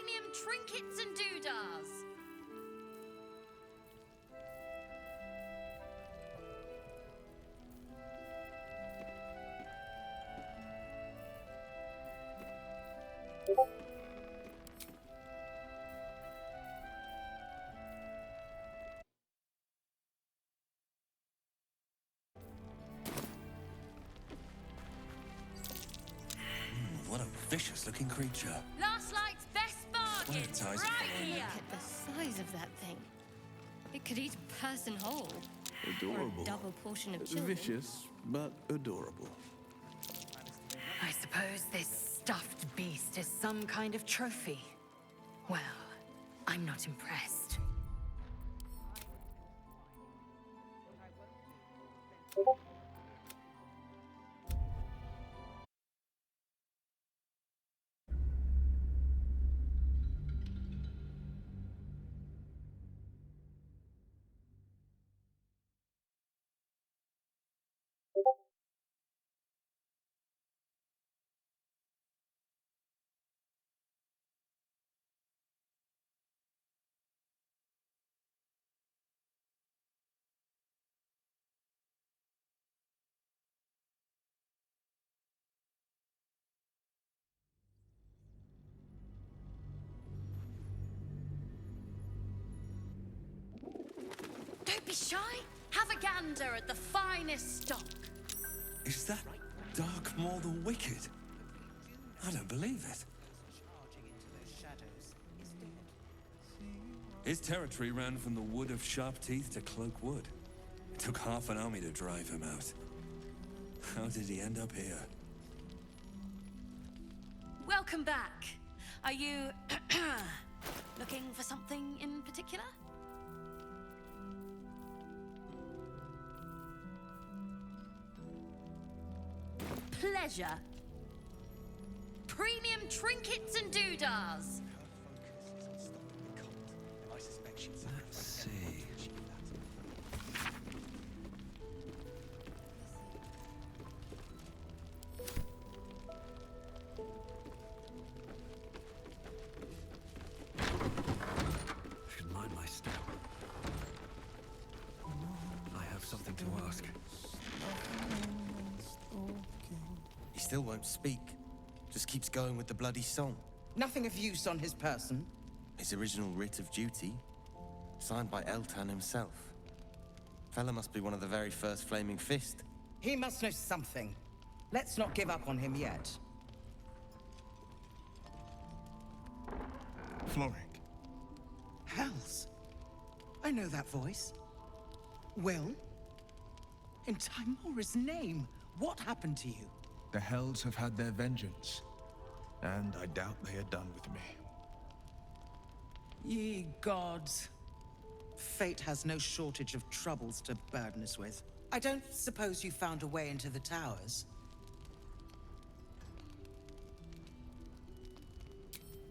premium trinkets and doodahs. What a vicious-looking creature. Last night's best bargain, ties are right following. here. Look at the size of that thing. It could eat a person whole. Adorable. Or a double portion of children. Vicious, but adorable. I suppose this stuffed beast is some kind of trophy. Well, I'm not impressed. Don't be shy. Have a gander at the finest stock. Is that Dark Maw the Wicked? I don't believe it. His territory ran from the Wood of Sharp Teeth to Cloak Wood. It took half an army to drive him out. How did he end up here? Welcome back. Are you looking for something in particular? Pleasure. Premium trinkets and doodahs. Let's see. Should mind my step. I have something to ask. He still won't speak. Just keeps going with the bloody song. Nothing of use on his person. His original writ of duty, signed by Eltan himself. Fella must be one of the very first Flaming Fist. He must know something. Let's not give up on him yet. Floric. Hells. I know that voice. Will? In Timora's name, what happened to you? The Hells have had their vengeance, and I doubt they are done with me. Ye gods. Fate has no shortage of troubles to burden us with. I don't suppose you found a way into the towers?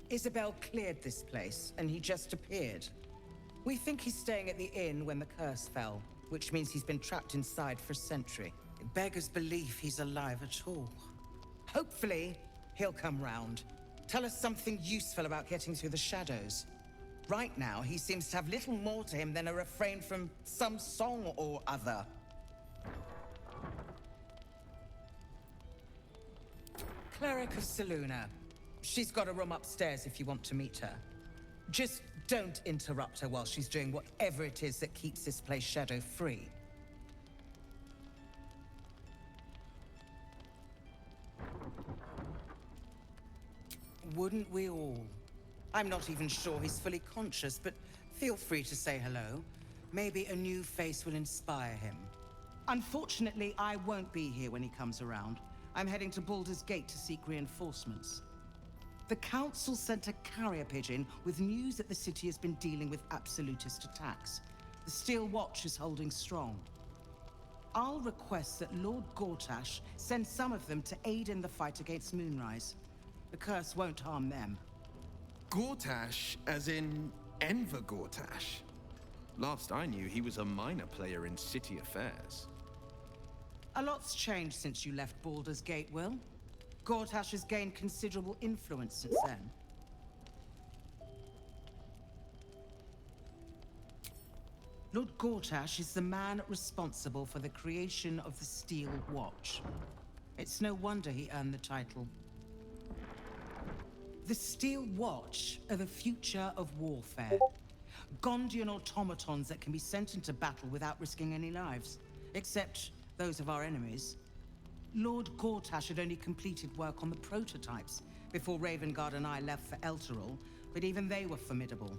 Isabel cleared this place, and he just appeared. We think he's staying at the inn when the curse fell, which means he's been trapped inside for a century. It beggars belief he's alive at all. Hopefully, he'll come round. Tell us something useful about getting through the shadows. Right now, he seems to have little more to him than a refrain from some song or other. Cleric of Seluna. She's got a room upstairs if you want to meet her. Just don't interrupt her while she's doing whatever it is that keeps this place shadow-free. Wouldn't we all? I'm not even sure he's fully conscious, but feel free to say hello. Maybe a new face will inspire him. Unfortunately, I won't be here when he comes around. I'm heading to Baldur's Gate to seek reinforcements. The Council sent a carrier pigeon with news that the city has been dealing with absolutist attacks. The Steel Watch is holding strong. I'll request that Lord Gortash send some of them to aid in the fight against Moonrise. The curse won't harm them. Gortash, as in Enver Gortash. Last I knew, he was a minor player in city affairs. A lot's changed since you left Baldur's Gate, Will. Gortash has gained considerable influence since then. Lord Gortash is the man responsible for the creation of the Steel Watch. It's no wonder he earned the title. The Steel Watch are the future of warfare. Gondian automatons that can be sent into battle without risking any lives, except those of our enemies. Lord Gortash had only completed work on the prototypes before Ravengard and I left for Elturel, but even they were formidable.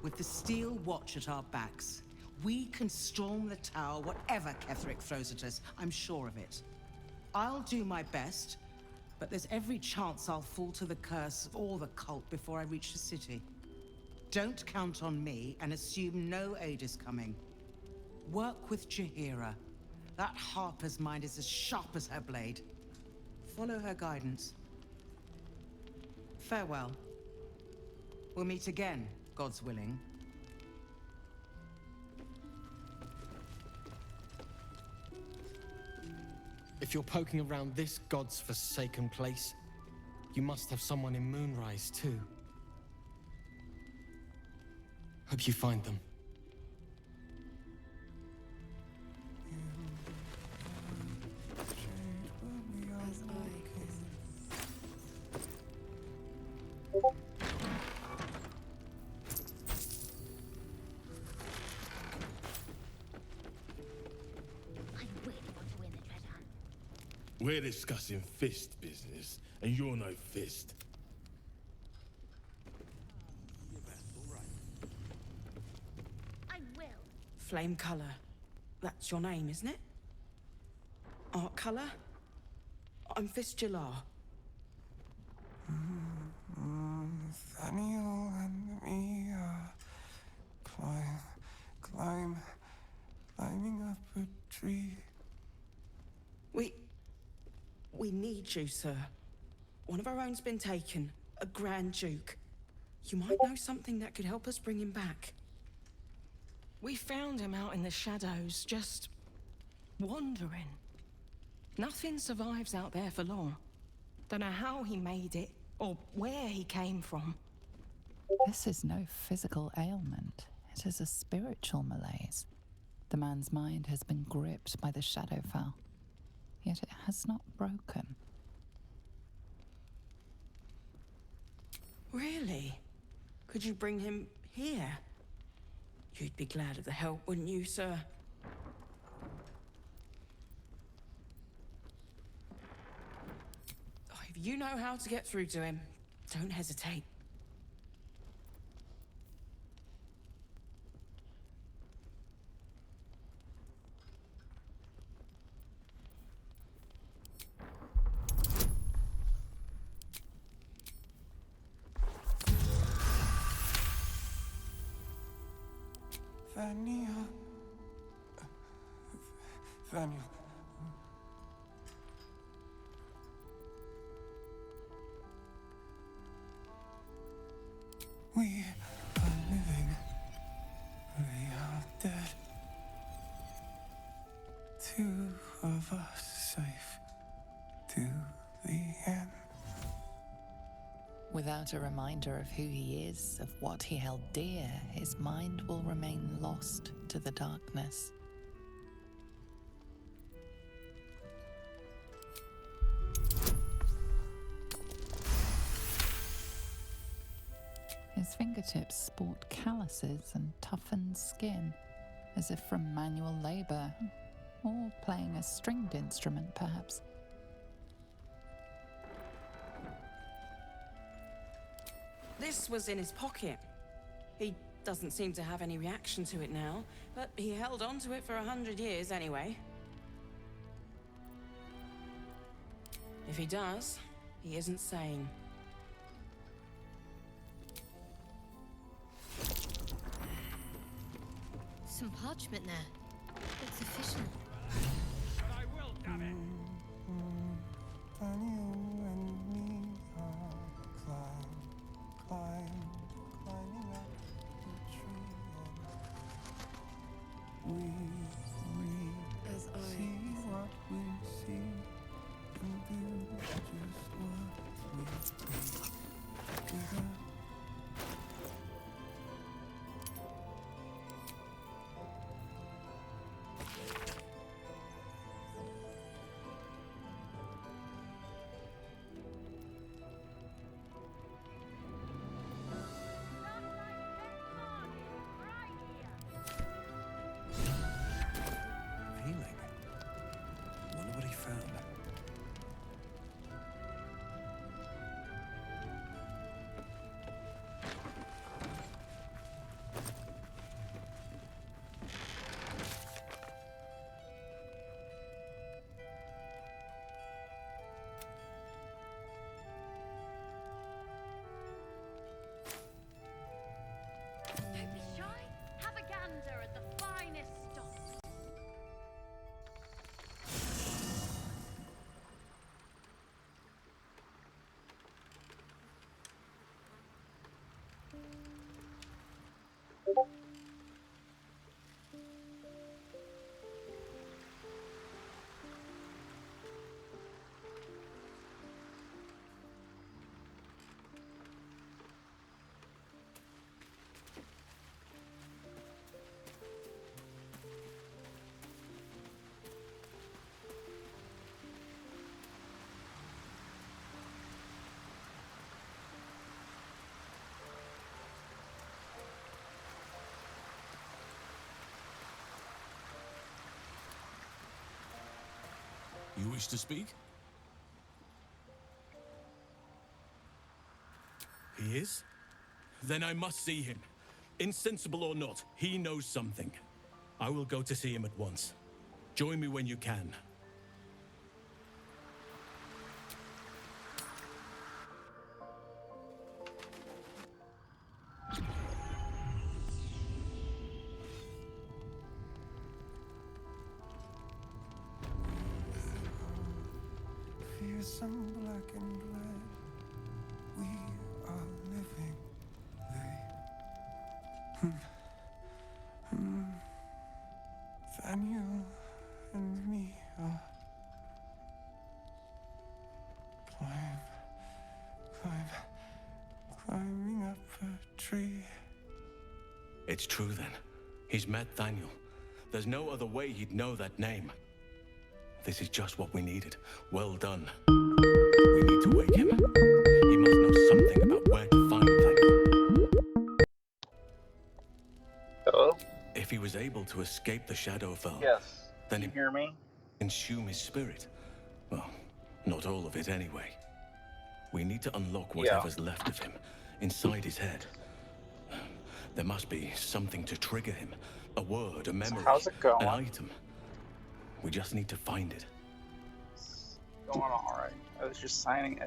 With the Steel Watch at our backs, we can storm the tower whatever Ketheric throws at us, I'm sure of it. I'll do my best, but there's every chance I'll fall to the curse or the cult before I reach the city. Don't count on me and assume no aid is coming. Work with Jaheira. That Harper's mind is as sharp as her blade. Follow her guidance. Farewell. We'll meet again, God's willing. If you're poking around this god's forsaken place, you must have someone in Moonrise too. Hope you find them. We're discussing fist business, and you're no fist. I will. Flame Color. That's your name, isn't it? Art Color? I'm Fistula. Nathaniel and me are climbing up a tree. We need you, sir. One of our own's been taken, a Grand Duke. You might know something that could help us bring him back. We found him out in the shadows, just wandering. Nothing survives out there for long. Don't know how he made it, or where he came from. This is no physical ailment. It is a spiritual malaise. The man's mind has been gripped by the Shadowfell, yet it has not broken. Really? Could you bring him here? You'd be glad of the help, wouldn't you, sir? Oh, if you know how to get through to him, don't hesitate. Vaniel. We are living. We are dead. Two of us safe to the end. Without a reminder of who he is, of what he held dear, his mind will remain lost to the darkness. His fingertips sport calluses and toughened skin, as if from manual labor, or playing a stringed instrument, perhaps. This was in his pocket. He doesn't seem to have any reaction to it now, but he held on to it for 100 years anyway. If he does, he isn't sane. Some parchment there. Looks official. But I will, damn it! Daniel and me are climbing up the tree. We see what we see and do just what we see together. You wish to speak? He is? Then I must see him. Insensible or not, he knows something. I will go to see him at once. Join me when you can. Fearsome black and blood, we are living. Daniel and me are climbing up a tree. It's true then. He's met Daniel. There's no other way he'd know that name. This is just what we needed. Well done. We need to wake him. He must know something about where to find Daniel. Hello? If he was able to escape the Shadowfell, Yes. then Can you hear me? consume his spirit. Well, not all of it anyway. We need to unlock whatever's left of him, inside his head. There must be something to trigger him. A word, a memory, So how's it going? an item. We just need to find it. Going all right. I was just signing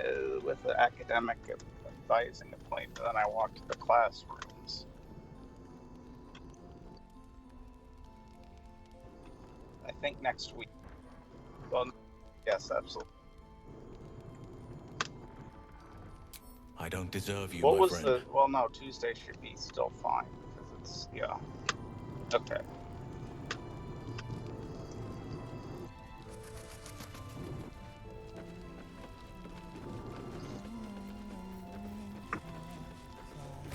with the academic advising appointment, and then I walked to the classrooms. I think next week. Well, yes, absolutely. I don't deserve you, What my was friend. the? Well, no, Tuesday should be still fine because it's Okay.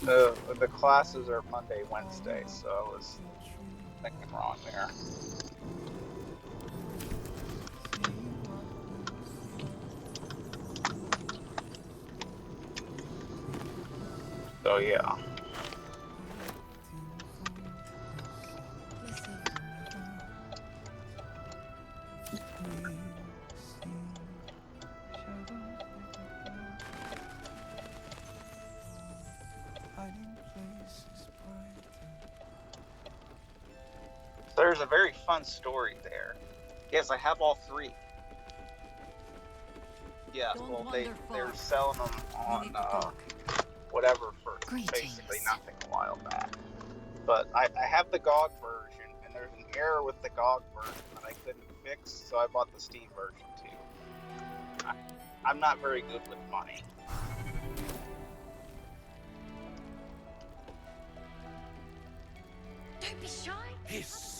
The classes are Monday, Wednesday, so I was thinking wrong there. So yeah. There's a very fun story there. Yes, I have all three. Yeah, well, they're selling them on whatever for basically nothing a while back. But I have the GOG version, and there's an error with the GOG version that I couldn't fix, so I bought the Steam version too. I'm not very good with money. Don't be shy. Hiss.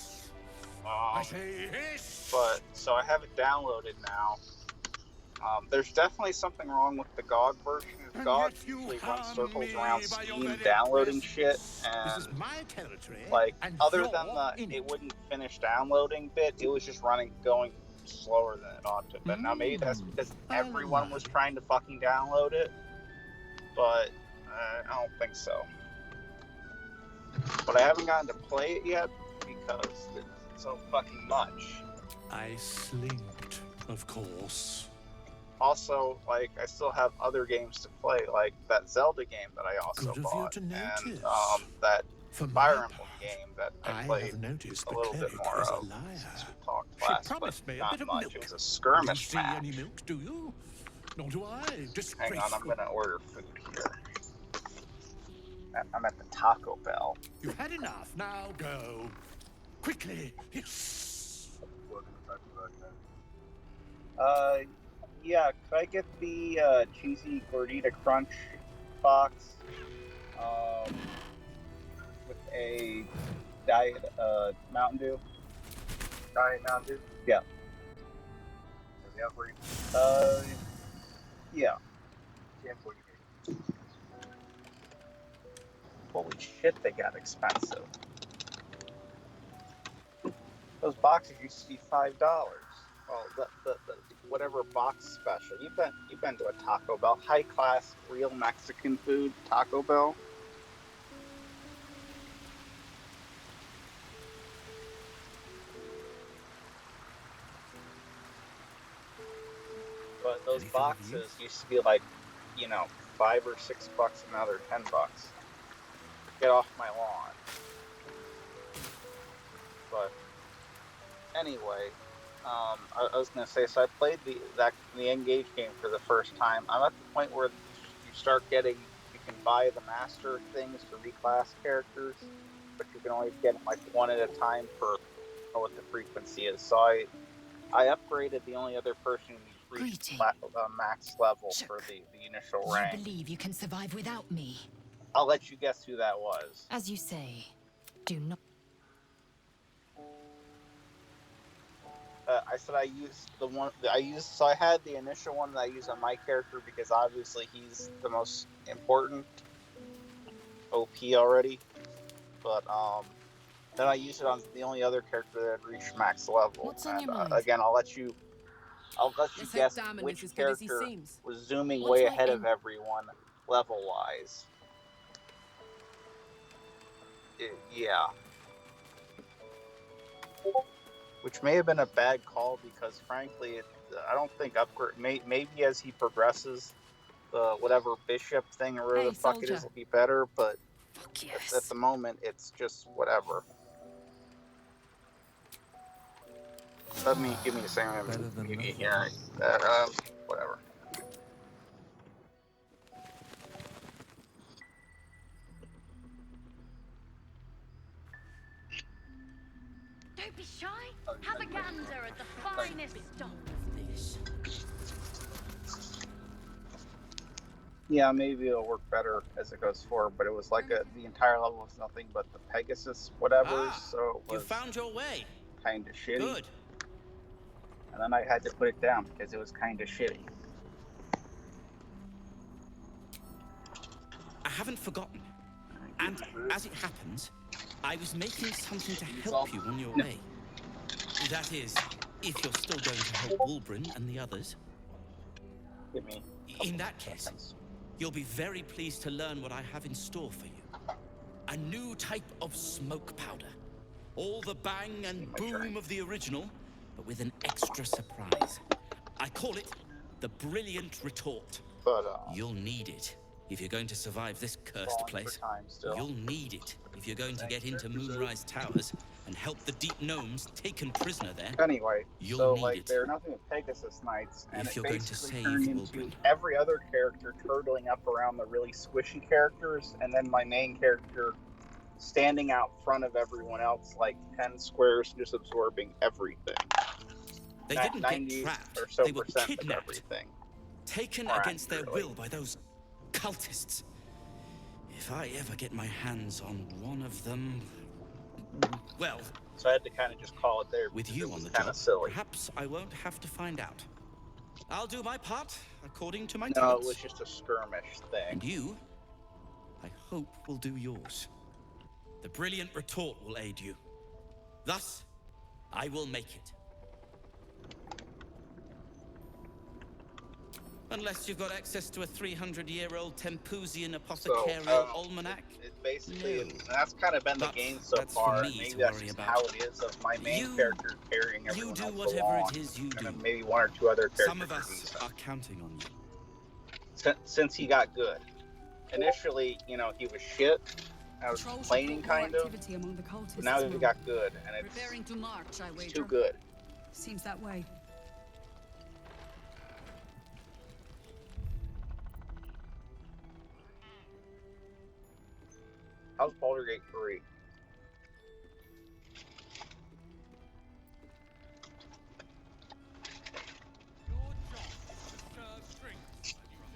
I say hiss. But so I have it downloaded now. There's definitely something wrong with the GOG version. GOG usually runs circles around Steam downloading shit, and like other than the it wouldn't finish downloading bit, it was just going slower than it ought to. But now maybe that's because everyone was trying to fucking download it, but I don't think so. But I haven't gotten to play it yet because it's so fucking much. I slinked, of course. Also, like, I still have other games to play, like that Zelda game that I also bought, and that Fire Emblem game that I played a little bit more of since we talked last, but not much. It was a skirmish match. Any milk, do you? Nor do I. Hang on, I'm gonna order food here. I'm at the Taco Bell. You've had enough. Now go. Quickly. Yes. Yeah, could I get the cheesy gordita crunch box with a diet Mountain Dew? Diet Mountain Dew? Yeah. Yeah. Holy shit, they got expensive. Those boxes used to be $5. Well, the whatever box special. You've been to a Taco Bell, high class, real Mexican food Taco Bell. But those boxes used to be like, you know, $5 or $6 and now they're $10. Get off my lawn. But anyway, I was gonna say, so I played the Engage game for the first time. I'm at the point where you start getting, you can buy the master things to reclass characters, but you can only get them like one at a time per, I don't know what the frequency is. So I upgraded the only other person who reached max level for the initial rank. You believe you can survive without me? I'll let you guess who that was. As you say, do not. I said I used the one that I used. So I had the initial one that I used on my character because obviously he's the most important OP already. But then I used it on the only other character that had reached max level. What's on your mind? Again, I'll let you guess which character was zooming way ahead of everyone level-wise. Yeah. Which may have been a bad call because, frankly, I don't think upgrade. Maybe as he progresses, the whatever bishop thing or whatever the fuck it is will be better. But at the moment, it's just whatever. Give me a second. Here, whatever. Don't be shy. Have a gander at the finest stock of this. Yeah, maybe it'll work better as it goes forward, but it was like the entire level was nothing but the Pegasus whatever, so it was you found your way. Kind of shitty. Good. And then I had to put it down because it was kind of shitty. I haven't forgotten. And as it happens, I was making something to help you on your way. That is, if you're still going to help Wulbren and the others. In that case, you'll be very pleased to learn what I have in store for you. A new type of smoke powder. All the bang and boom of the original, but with an extra surprise. I call it the Brilliant Retort. You'll need it if you're going to survive this cursed place. You'll need it if you're going to get into Moonrise Towers and help the Deep Gnomes taken prisoner there. Anyway, they're nothing but Pegasus Knights, and it basically turned into every other character turtling up around the really squishy characters, and then my main character standing out front of everyone else like 10 squares, just absorbing everything. They didn't get trapped, or so they were kidnapped. Everything. Taken against their will by those cultists. If I ever get my hands on one of them, well... So I had to kind of just call it there. With you on the job, silly. Perhaps I won't have to find out. I'll do my part, according to my talents. No, it was just a skirmish thing. And you, I hope, will do yours. The Brilliant Retort will aid you. Thus, I will make it. Unless you've got access to a 300-year-old Tempusian apothecarial almanac. That's kind of been the game so far. Maybe that's just how it is of my main character carrying everyone else along. You do whatever it is you do. And maybe one or two other characters. Some of us are counting on you. Since he got good. Initially, you know, he was shit. I was complaining, kind of. But now he got good, and it's too good. Seems that way. How's Baldur Gate 3?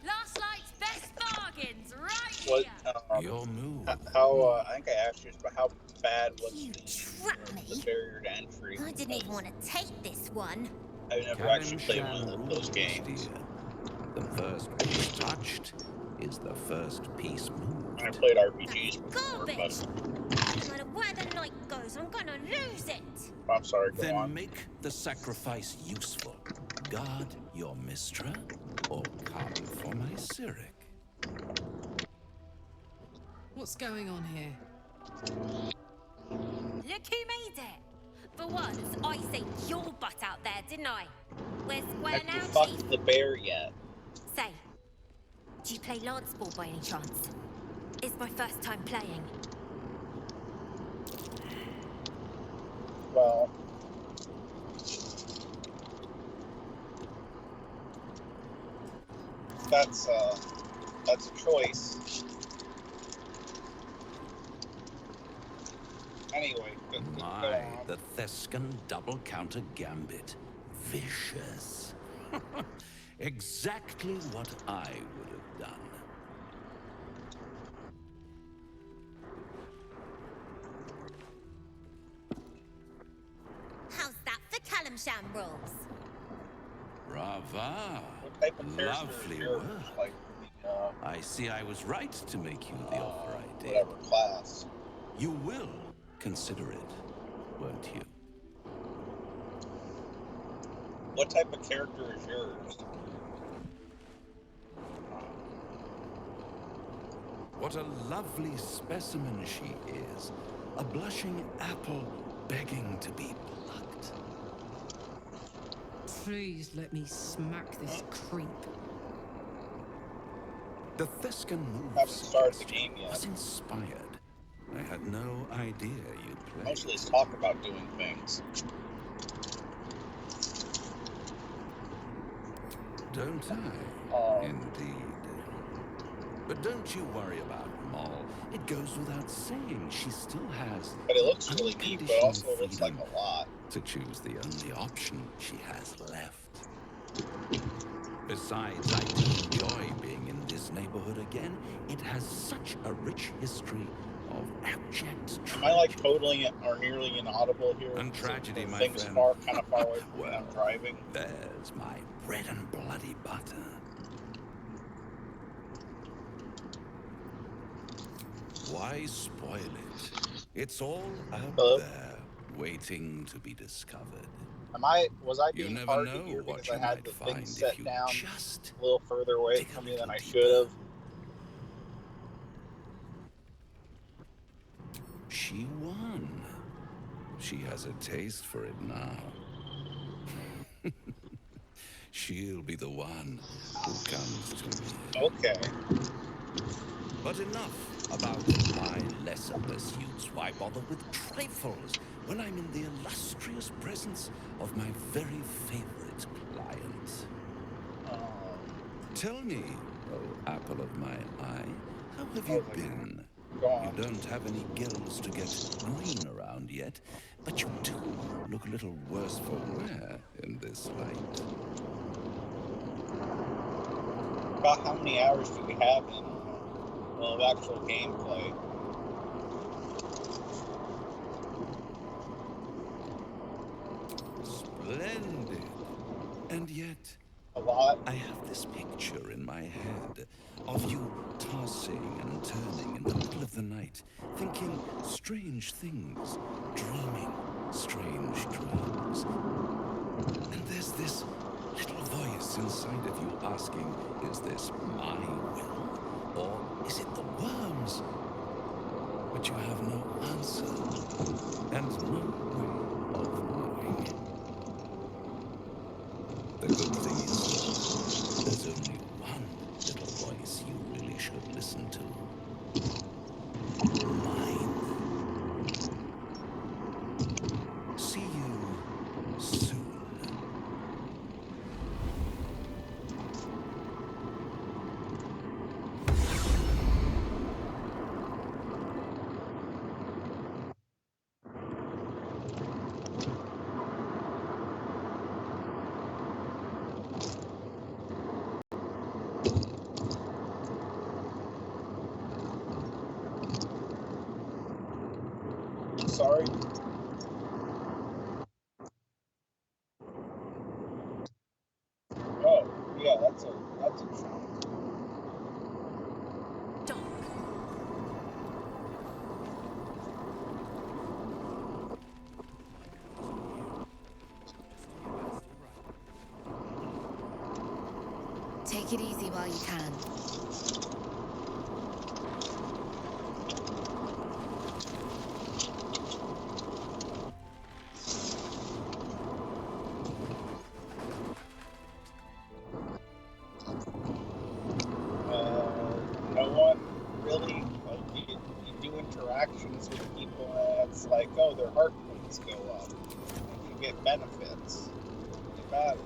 Last night's best bargains, right here. Your move. How I think I asked you, but how bad was the barrier to entry? I didn't even want to take this one. I've never actually played one of those games. The first piece touched is the first piece moved. I played RPGs before, but... No matter where the night goes, I'm gonna lose it! I'm sorry, go then on. Make the sacrifice useful. Guard your Mistra, or come for my Cyric. What's going on here? Look who made it! For once, I sent your butt out there, didn't I? We're square Have now, you fucked Chief. the bear yet? Say, do you play Lance ball by any chance? It's my first time playing. Well, that's a choice. Anyway, go My, on. the Thescan double counter gambit. Vicious. Exactly what I would have done. How's that for Calamsham rules? Brava. What type of character Lovely is yours? work. Like I see I was right to make you the offer I did. whatever class. You will consider it, won't you? What type of character is yours? What a lovely specimen she is. A blushing apple begging to be plucked. Please let me smack this creep. The Thescan move Haven't started the game yet. was inspired. I had no idea you'd play. Mostly it's talk about doing things. Don't I? Indeed. But don't you worry about Moll. It goes without saying she still has. But it looks really neat, but also unconditional looks like freedom a lot. to choose the only option she has left. Besides, I do enjoy being in this neighborhood again. It has such a rich history of abject Am I like totally or nearly inaudible here? and tragedy, my Things friend. kind of far away from me. I'm driving. There's my bread and bloody butter. Why spoil it? It's all out there, waiting to be discovered. Was I You being never hard to know hear what because you I had might the find thing if set you down just a little further away dig a from me than little I deeper. should have? She won. She has a taste for it now. She'll be the one who comes to me. Okay. But enough about my lesser pursuits. Why bother with trifles when I'm in the illustrious presence of my very favorite client? Tell me, oh apple of my eye, how have you been? You don't have any gills to get green around yet, but you do look a little worse for wear in this light. About how many hours do we have in of actual gameplay? Splendid. And yet, a lot. I have this picture in my head of you tossing and turning in the middle of the night, thinking strange things, dreaming strange dreams. And there's this little voice inside of you asking, is this my will? Or is it the worms? But you have no answer, and no way of knowing. The good thing is, there's only one little voice you really should listen to. Mine. See you soon. Sorry. Oh, yeah, that's a chunk. Take it easy while you can. stats go up. If you get benefits, it matters.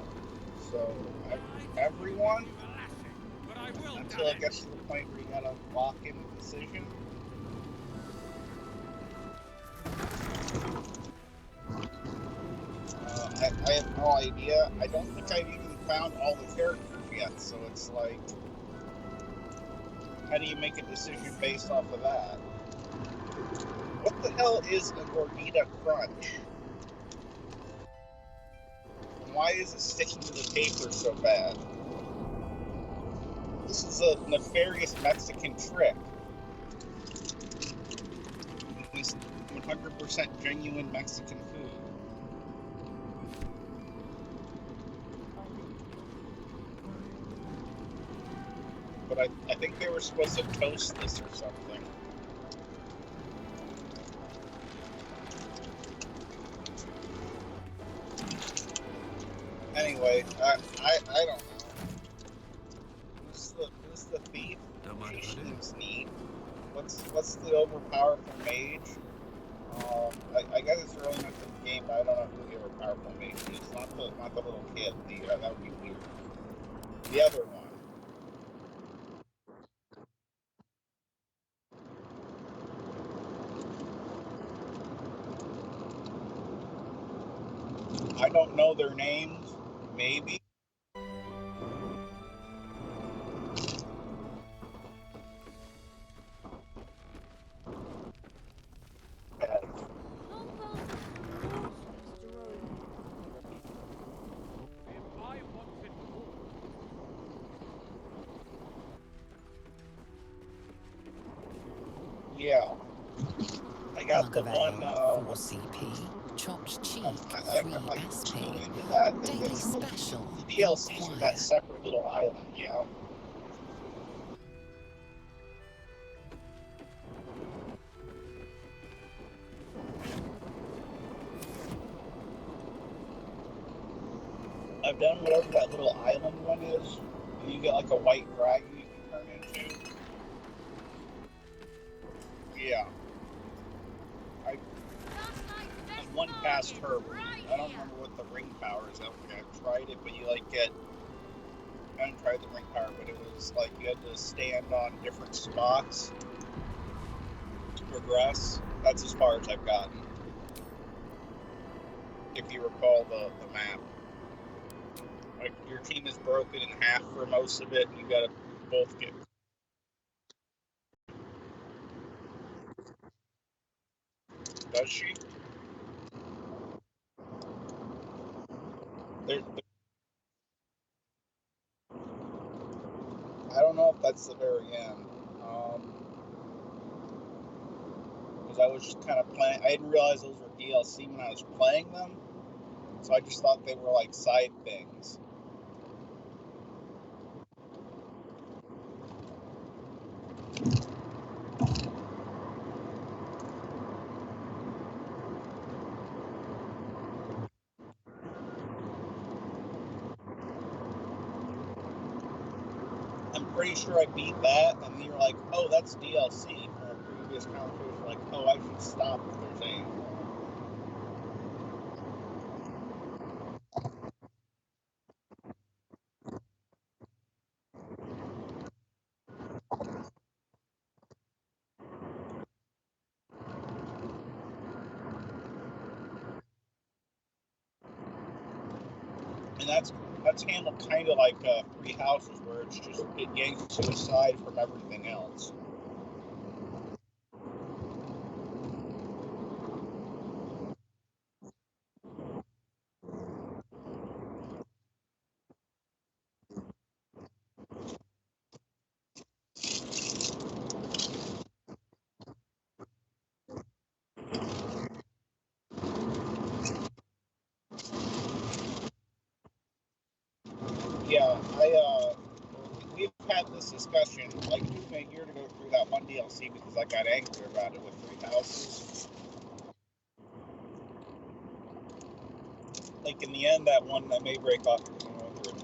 So everyone, until it gets to the point where you gotta lock in a decision. I have no idea. I don't think I've even found all the characters yet, so it's like, how do you make a decision based off of that? What the hell is a gordita crunch? And why is it sticking to the paper so bad? This is a nefarious Mexican trick. It's 100% genuine Mexican food. But I think they were supposed to toast this or something. Anyway, I don't know. Who's the thief? She seems neat. What's the overpowerful mage? I guess it's early enough in the game, but I don't know who the overpowerful mage is. Not the little kid. That would be weird. The other one. I don't know their names. Maybe. Yeah. I got the one, 4 CP, chopped cheek, 3 SP, daily special, the DLCs with that separate little island, yeah. I've done whatever that little island one is, and you get like a white dragon you can turn into. Yeah. I'm one past her. I don't remember what the ring power is. I've tried it, but you like get. I haven't tried the ring power, but it was like you had to stand on different spots to progress. That's as far as I've gotten. If you recall the map. Like your team is broken in half for most of it, and you gotta both get. Does she? I don't know if that's the very end. Because I was just kind of playing. I didn't realize those were DLC when I was playing them. So I just thought they were like side things. I'm pretty sure I beat that, and then you're like, oh, that's DLC from a previous conversation. Like, oh, I should stop if there's any. And that's handled kind of like Three Houses, where it's just it yanks you aside from everything else. Yeah, we've had this discussion. Like, it took me a year to go through that one DLC because I got angry about it with Three Houses. Like, in the end, that one, I may break off through a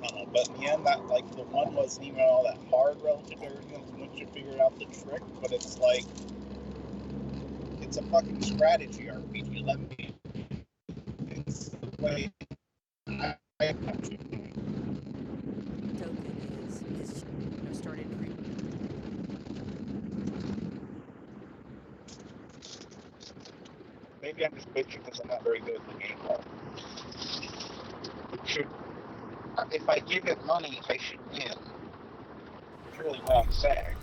tunnel, but in the end, that, like, the one wasn't even all that hard relative to everything else once you figured out the trick, but it's like, it's a fucking strategy RPG. Let me Wait. Started. Maybe I'm just bitching because I'm not very good at the game. It should, if I give it money, I should win. That's really what I'm saying.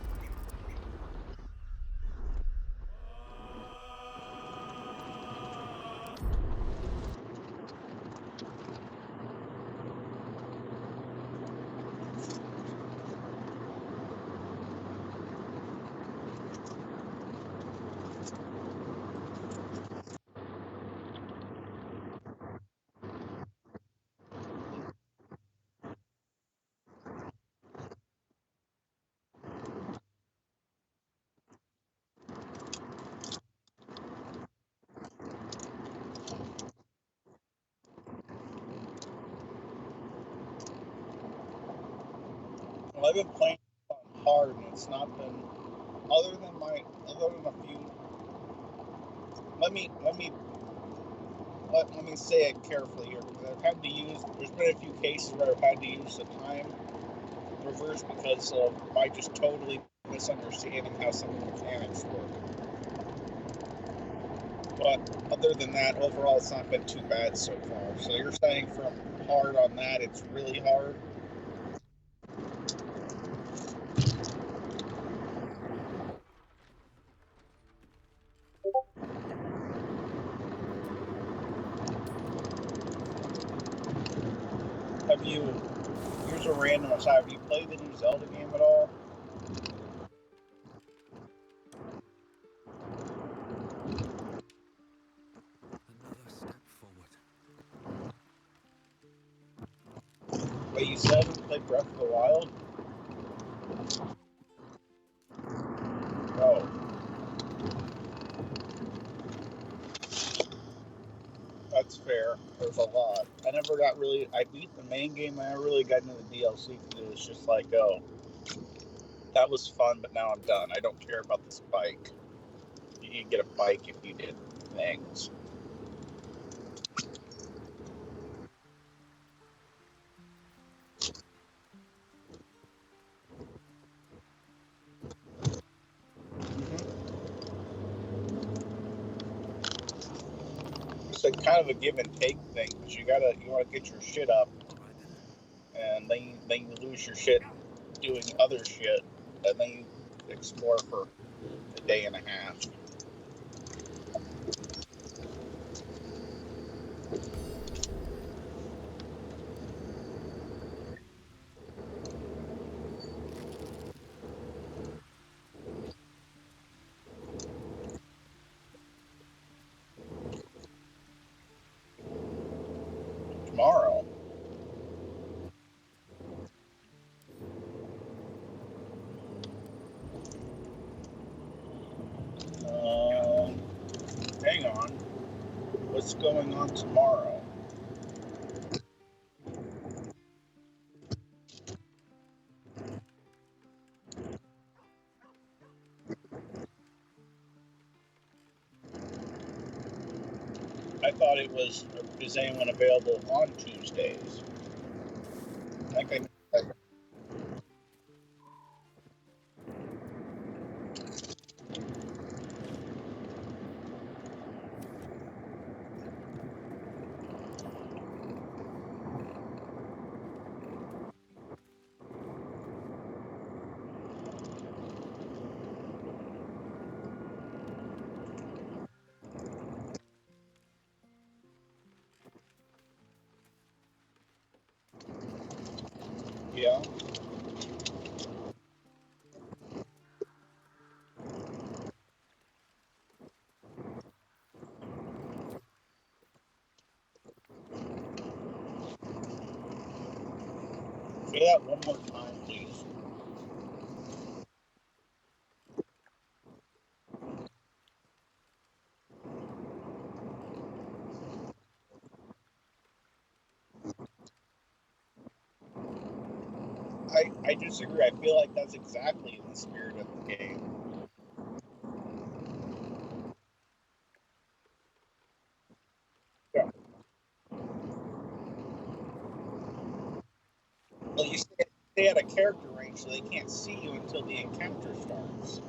Well, I've been playing on hard, and it's not been other than a few. Let me say it carefully here, because I've had to use. There's been a few cases where I've had to use the time reverse because of my just totally misunderstanding how some of the mechanics work. But other than that, overall, it's not been too bad so far. So you're saying from hard on that, it's really hard? Have you, here's a random aside, have you played the new Zelda game at all? Another step forward. Wait, you still haven't played Breath of the Wild? No. That's fair. There's a lot. I never got really. I beat the main game. I never really got into the DLC because it was just like, oh, that was fun, but now I'm done. I don't care about this bike. You can get a bike if you did things. It's like kind of a give and take thing, because you want to get your shit up, and then you lose your shit doing other shit, and then you explore for a day and a half. Tomorrow. Hang on. What's going on tomorrow? I thought it was, is anyone available on Tuesdays? I think yeah. Say that one more time, please. I disagree. I feel like that's exactly in the spirit of the game. Yeah. Well, you stay at a character range, so they can't see you until the encounter starts.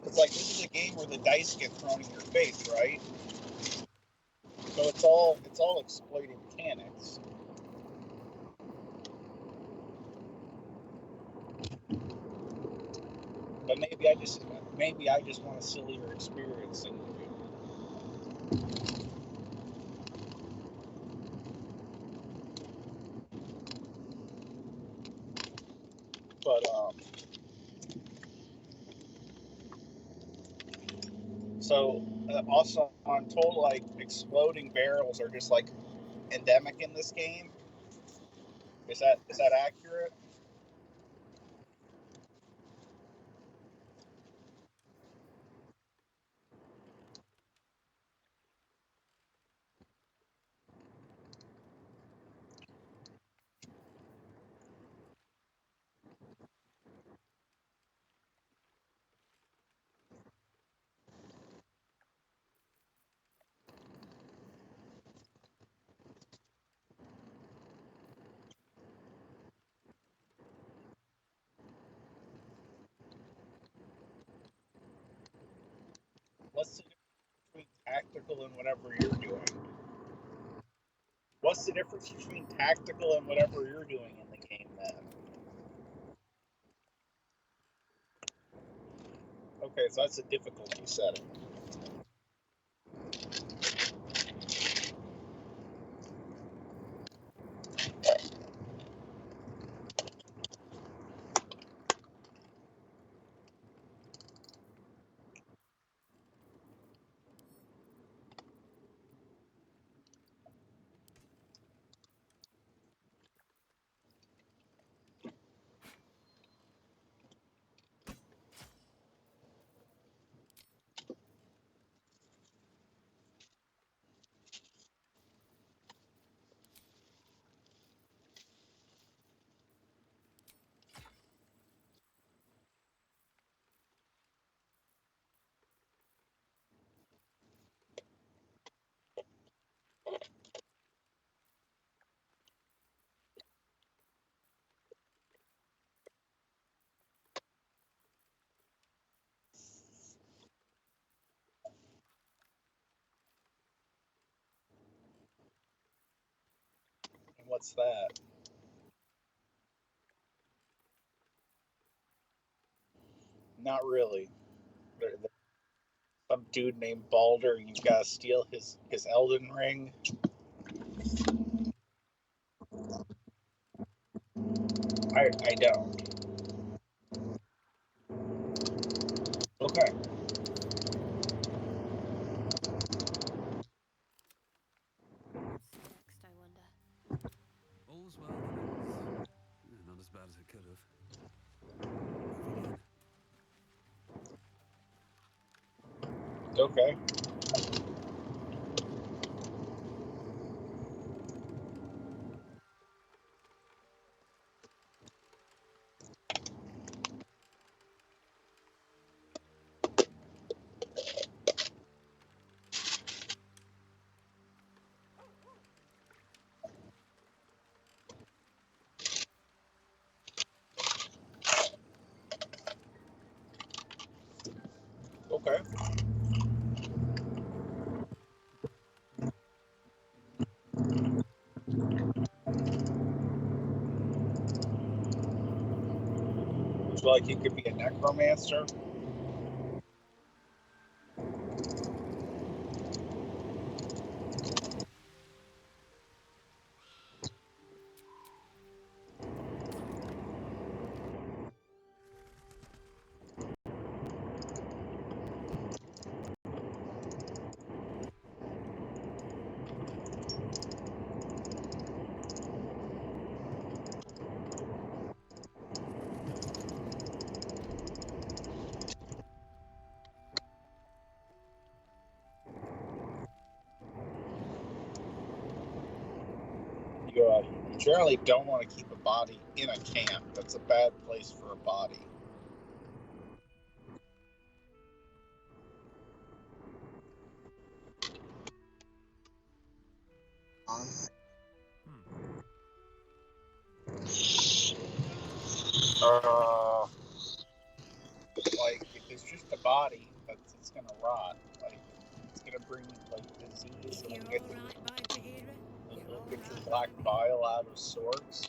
It's like, this is a game where the dice get thrown in your face, right? So it's all exploiting mechanics. But maybe I just want a sillier experience in the game. But so also I'm told like exploding barrels are just like endemic in this game. Is that accurate? What's the difference between tactical and whatever you're doing? What's the difference between tactical and whatever you're doing in the game then? Okay, so that's a difficulty setting. And what's that? Not really. Some dude named Baldur, and you've got to steal his Elden Ring. I don't. Okay. Next, I wonder. All's well that ends. Not as bad as it could have. Okay. Okay. Would you like he could be a necromancer? You generally don't want to keep a body in a camp. That's a bad place for a body. on. Like, if it's just a body, it's gonna rot. Like, it's gonna bring, like, disease. It'll get, it'll get your black bile out of sorts.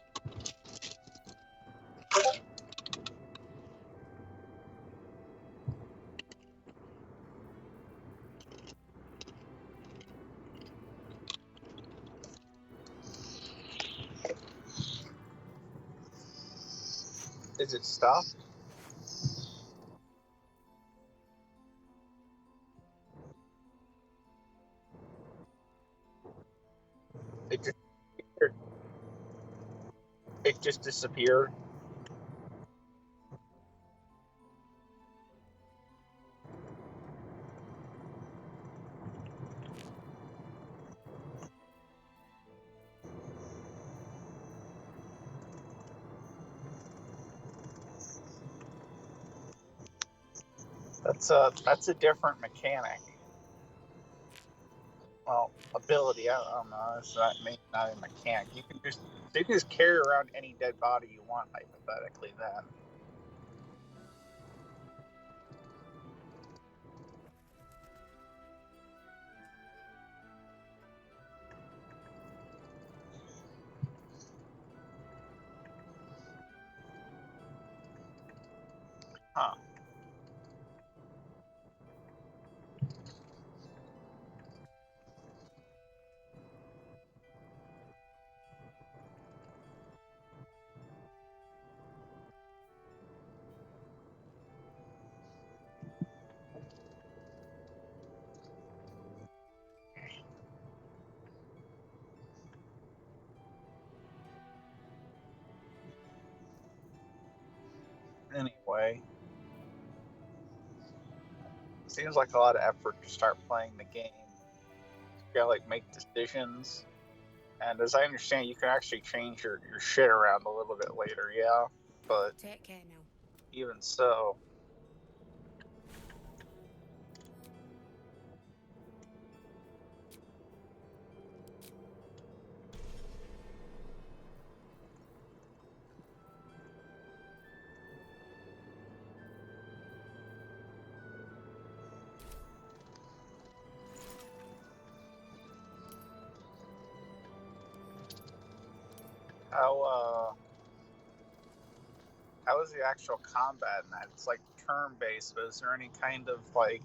Is it stuffed? It just disappeared. It just disappeared. That's a different mechanic. Well, ability. I don't know. It's not maybe not a mechanic. You can just carry around any dead body you want, hypothetically. Then. Huh. Anyway, seems like a lot of effort to start playing the game. You gotta like make decisions, and as I understand, you can actually change your shit around a little bit later. Yeah, but take care now. Even so. How is the actual combat in that? It's like turn-based, but is there any kind of like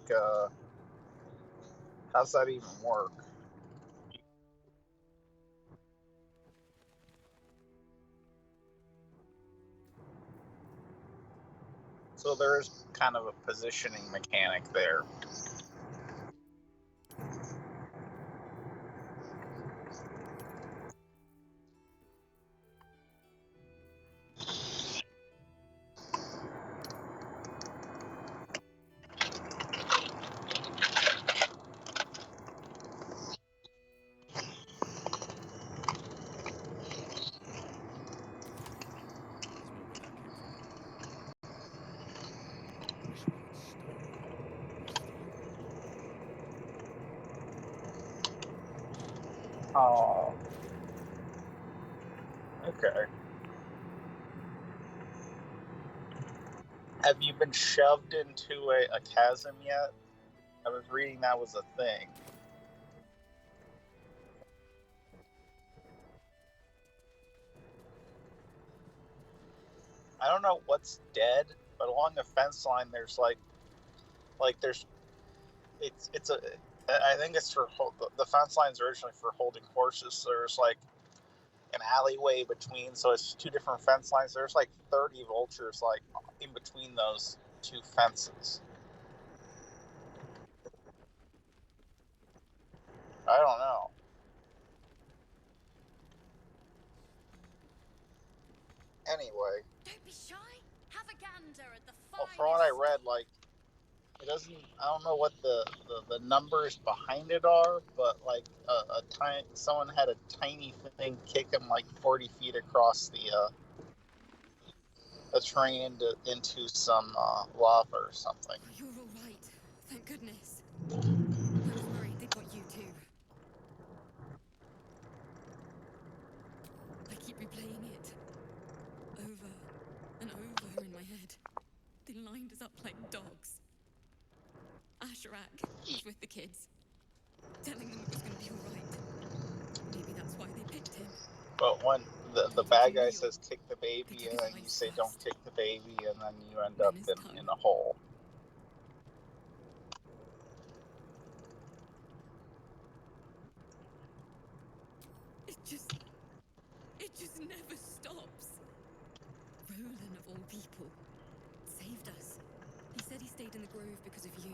how's that even work? So there is kind of a positioning mechanic there. Oh. Okay. Have you been shoved into a chasm yet? I was reading that was a thing. I don't know what's dead, but along the fence line, there's there's it's a. I think it's for the fence line's originally for holding horses. So there's like an alleyway between, so it's two different fence lines. There's like 30 vultures like in between those two fences. I don't know. Anyway. Don't be shy. Have a gander at the Well, from what I read, like it doesn't. I don't know what the numbers behind it are, but like someone had a tiny thing kick him like 40 feet across the train into some lava or something. You're all right. Thank goodness. I was worried they'd got you too. kids, telling them it was going to be all right. Maybe that's why they picked him. But when the bad guy says kick the baby, and then you say don't kick the baby, and then you end up in a hole. It just never stops. Roland, of all people, saved us. He said he stayed in the grove because of you.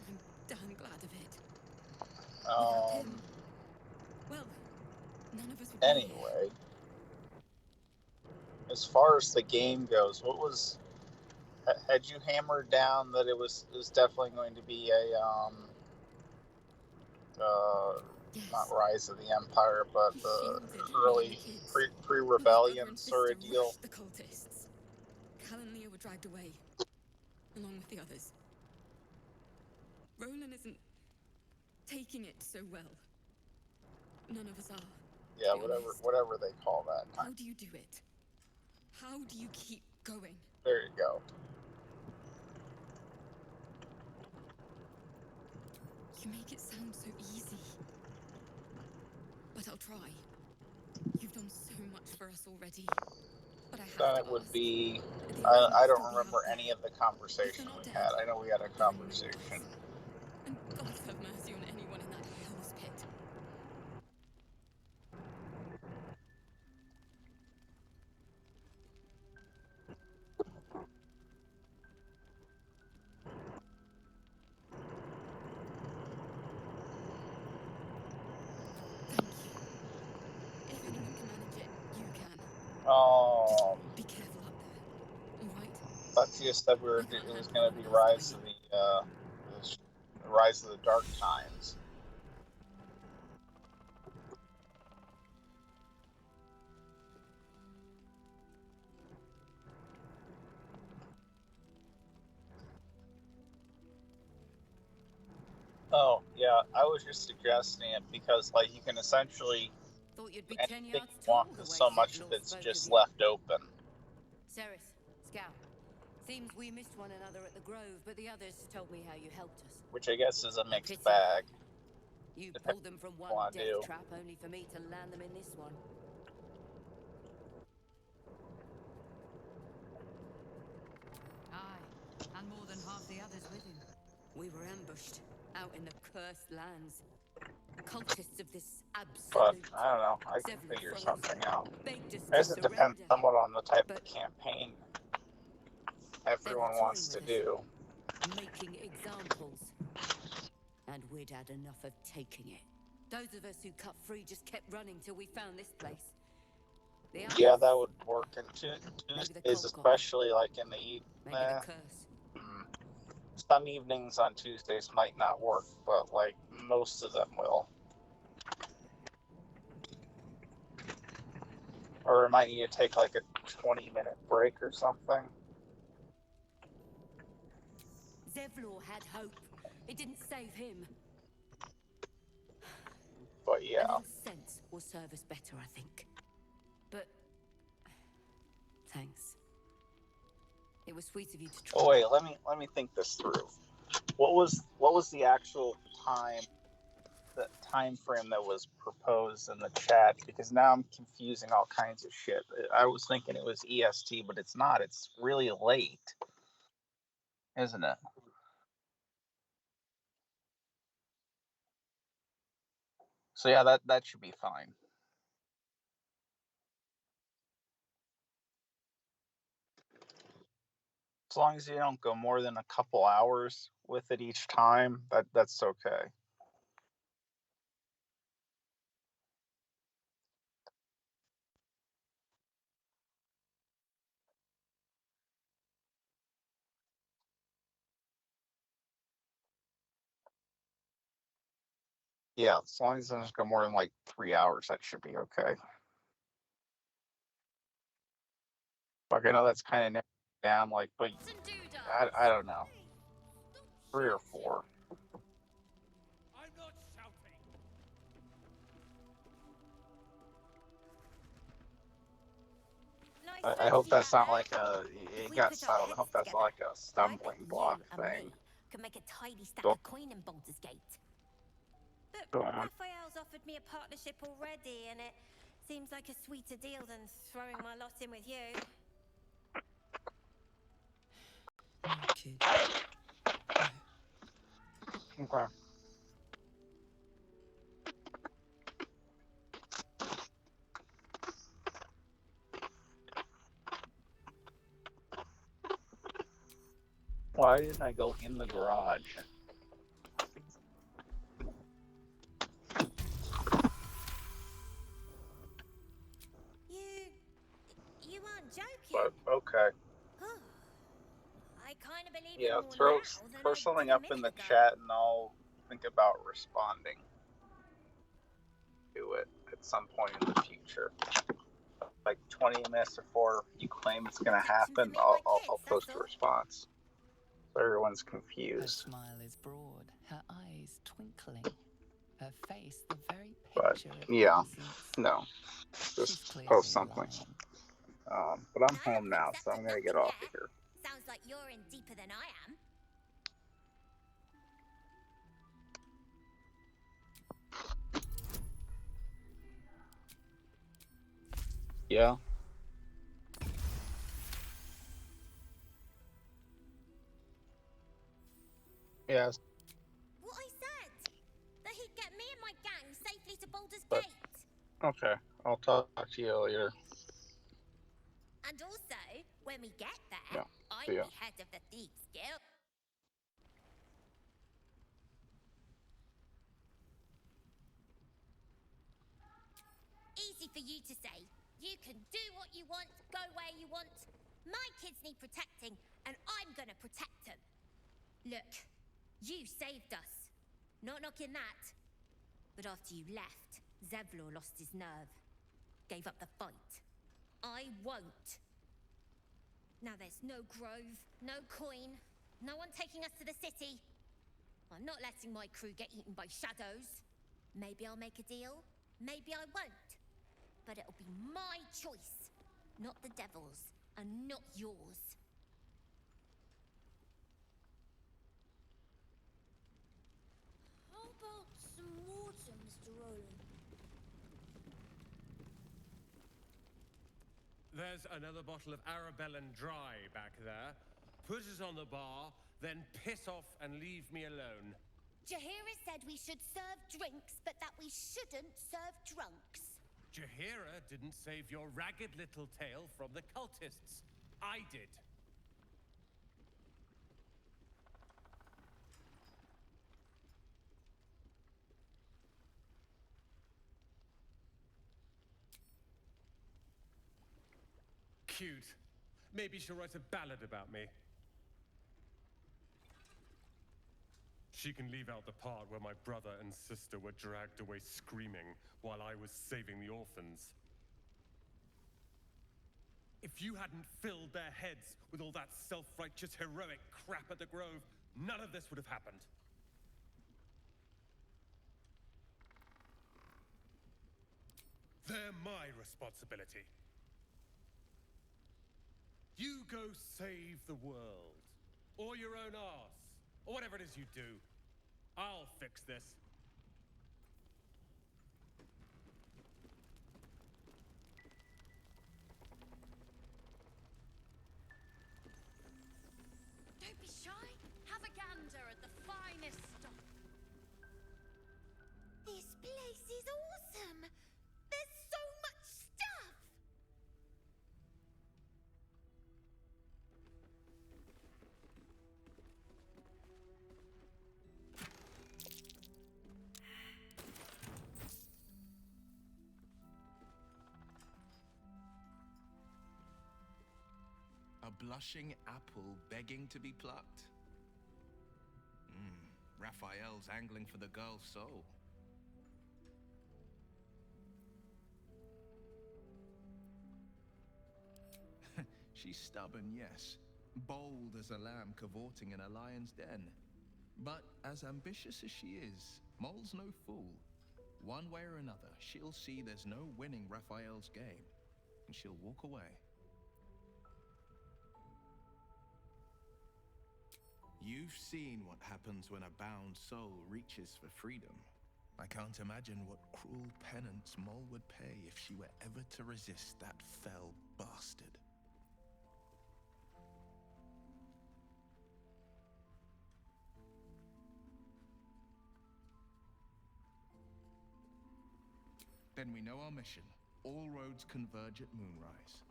I'm damn glad of it. Without him, well, none of us would be here. Anyway, as far as the game goes, what was... Had you hammered down that it was definitely going to be a not Rise of the Empire, but the early pre-rebellion sort of deal? The cultists. Cal and Leo were dragged away, along with the others. Roland isn't taking it so well. None of us are. Yeah, whatever they call that. How do you do it? How do you keep going? There you go. You make it sound so easy. But I'll try. You've done so much for us already. But I have Then to it would ask, be... I don't remember any of the conversation we had. I know we had a conversation. And God have mercy on anyone in that hell's pit. Be careful up there. All right. I thought you said it was going to be Rise of the Dark Times. Oh, yeah, I was just suggesting it because, like, you can essentially Thought you'd be 10 anything yards you tall want the because way so much Zevlor of it's spoke just of you. left open. Ceres, Scout. Seems we missed one another at the Grove, but the others told me how you helped us. Which I guess is a mixed pity. bag. You pulled them from one death trap, only for me to land them in this one. Aye, and more than half the others with him. We were ambushed, out in the cursed lands. Cultists of this But, absolute... I don't know, I can Zevlor figure froze, something out. begged us I guess to it depends surrender. somewhat on the type But of campaign they everyone were wants to toying with do. us, making examples. And we'd had enough of taking it. Those of us who cut free just kept running till we found this place. The others, Yeah, that would work in maybe the Tuesdays, cult got them. especially like in the evening. Maybe the curse. Some evenings on Tuesdays might not work, but like most of them will. Or it might need to take like a 20-minute break or something. Zevlor had hope. It didn't save him. But A yeah. little sense will serve us better, I think. But thanks. It was sweet of you to try. Oh wait, let me think this through. What was the actual time frame that was proposed in the chat? Because now I'm confusing all kinds of shit. I was thinking it was EST, but it's not. It's really late, isn't it? So yeah, that should be fine. As long as you don't go more than a couple hours with it each time, that's okay. Yeah, as long as it doesn't go more than like 3 hours, that should be okay. Like I know that's kind of narrowed down, like, but I don't know, 3 or 4. I hope that's not like it got silent. I hope that's not like a stumbling block thing. could make a tidy stack Go. of coin in Baldur's Gate. But Go on. Raphael's offered me a partnership already, and it seems like a sweeter deal than throwing my lot in with you. Kid. Okay. Why did I go in the garage? You aren't joking. But okay. I kind of believe Yeah, it more throw now than throw I something did a up in minute the ago. chat, and I'll think about responding to it at some point in the future. Like 20 minutes before you claim it's going to happen, I'll post a response. So everyone's Her confused. smile is broad, her eyes twinkling, her face the very But picture of yeah, innocence. no, She's just clearly post something. lying. But I'm home now, so I'm going to get off of here. Sounds like you're in deeper than I am. Yeah. Yes, What I said! That he'd get me and my gang safely to Baldur's but Gate. okay. I'll talk to you later. And also, when we get there, Yeah. I'd See ya. be head of the Thieves Guild. Easy for you to say. You can do what you want, go where you want. My kids need protecting, and I'm gonna protect them. Look, you saved us. Not knocking that. But after you left, Zevlor lost his nerve. Gave up the fight. I won't. Now there's no grove, no coin, no one taking us to the city. I'm not letting my crew get eaten by shadows. Maybe I'll make a deal, maybe I won't. But it'll be my choice, not the devil's, and not yours. How about some water, Mr. Roland? There's another bottle of Arabellan Dry back there. Put it on the bar, then piss off and leave me alone. Jahira said we should serve drinks, but that we shouldn't serve drunks. Jahira didn't save your ragged little tail from the cultists. I did. Cute. Maybe she'll write a ballad about me. She can leave out the part where my brother and sister were dragged away screaming while I was saving the orphans. If you hadn't filled their heads with all that self-righteous heroic crap at the Grove, none of this would have happened. They're my responsibility. You go save the world, or your own arse, or whatever it is you do. I'll fix this. Don't be shy. Have a gander at the finest stock. This place is awesome! There's so much stuff! A blushing apple begging to be plucked? Raphael's angling for the girl's soul. She's stubborn, yes. Bold as a lamb cavorting in a lion's den. But as ambitious as she is, Mole's no fool. One way or another, she'll see there's no winning Raphael's game, and she'll walk away. You've seen what happens when a bound soul reaches for freedom. I can't imagine what cruel penance Mol would pay if she were ever to resist that fell bastard. Then we know our mission. All roads converge at moonrise.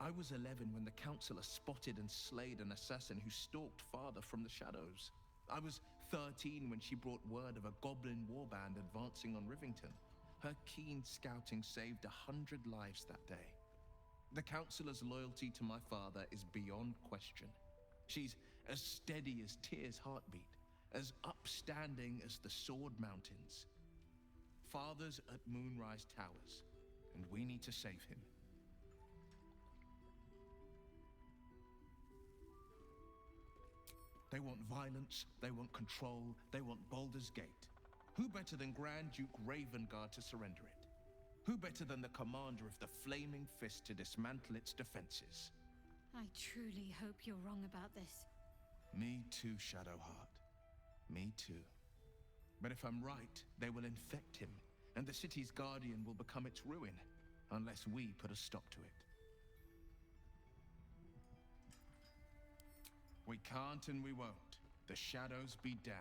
I was 11 when the Councillor spotted and slayed an assassin who stalked Father from the shadows. I was 13 when she brought word of a goblin warband advancing on Rivington. Her keen scouting saved 100 lives that day. The Councillor's loyalty to my father is beyond question. She's as steady as Tyr's heartbeat, as upstanding as the Sword Mountains. Father's at Moonrise Towers, and we need to save him. They want violence, they want control, they want Baldur's Gate. Who better than Grand Duke Ravengard to surrender it? Who better than the commander of the Flaming Fist to dismantle its defenses? I truly hope you're wrong about this. Me too, Shadowheart. Me too. But if I'm right, they will infect him, and the city's guardian will become its ruin, unless we put a stop to it. We can't and we won't. The shadows be damned.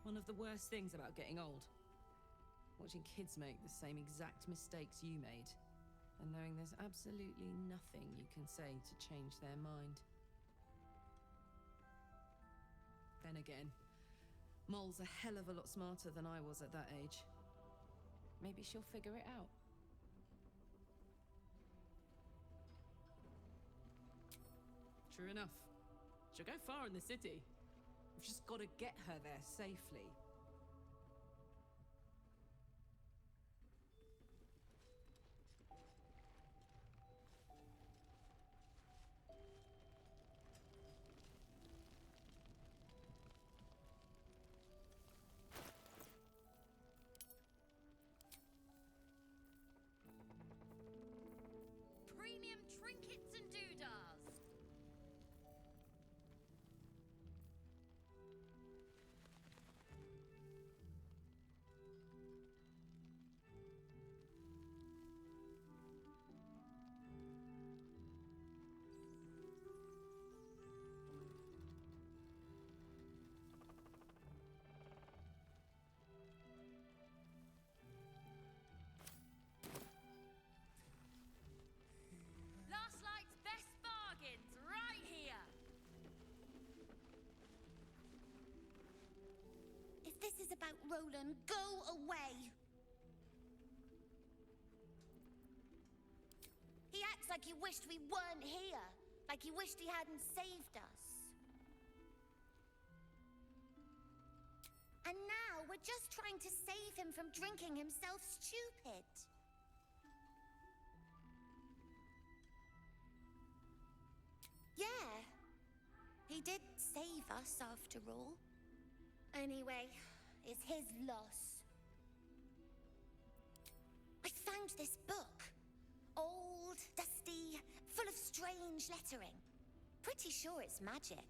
One of the worst things about getting old. Watching kids make the same exact mistakes you made. And knowing there's absolutely nothing you can say to change their mind. Then again, Mol's a hell of a lot smarter than I was at that age. Maybe she'll figure it out. True enough. She'll go far in the city. We've just got to get her there safely. Premium trinkets and doodahs. Last Light's best bargains right here. If this is about Roland, go away. He acts like he wished we weren't here. Like he wished he hadn't saved us. And now we're just trying to save him from drinking himself stupid. Yeah, he did save us after all. Anyway, it's his loss. I found this book. Old, dusty, full of strange lettering. Pretty sure it's magic.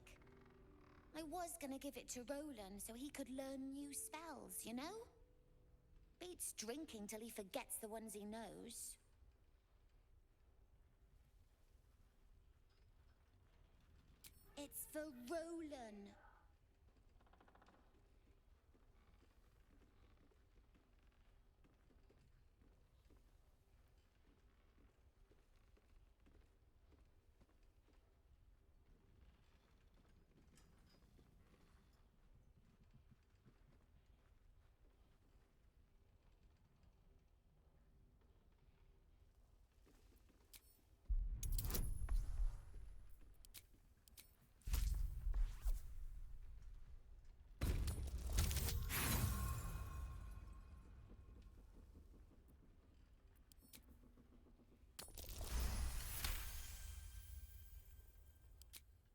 I was gonna give it to Roland so he could learn new spells, you know? Beats drinking till he forgets the ones he knows. It's for Roland.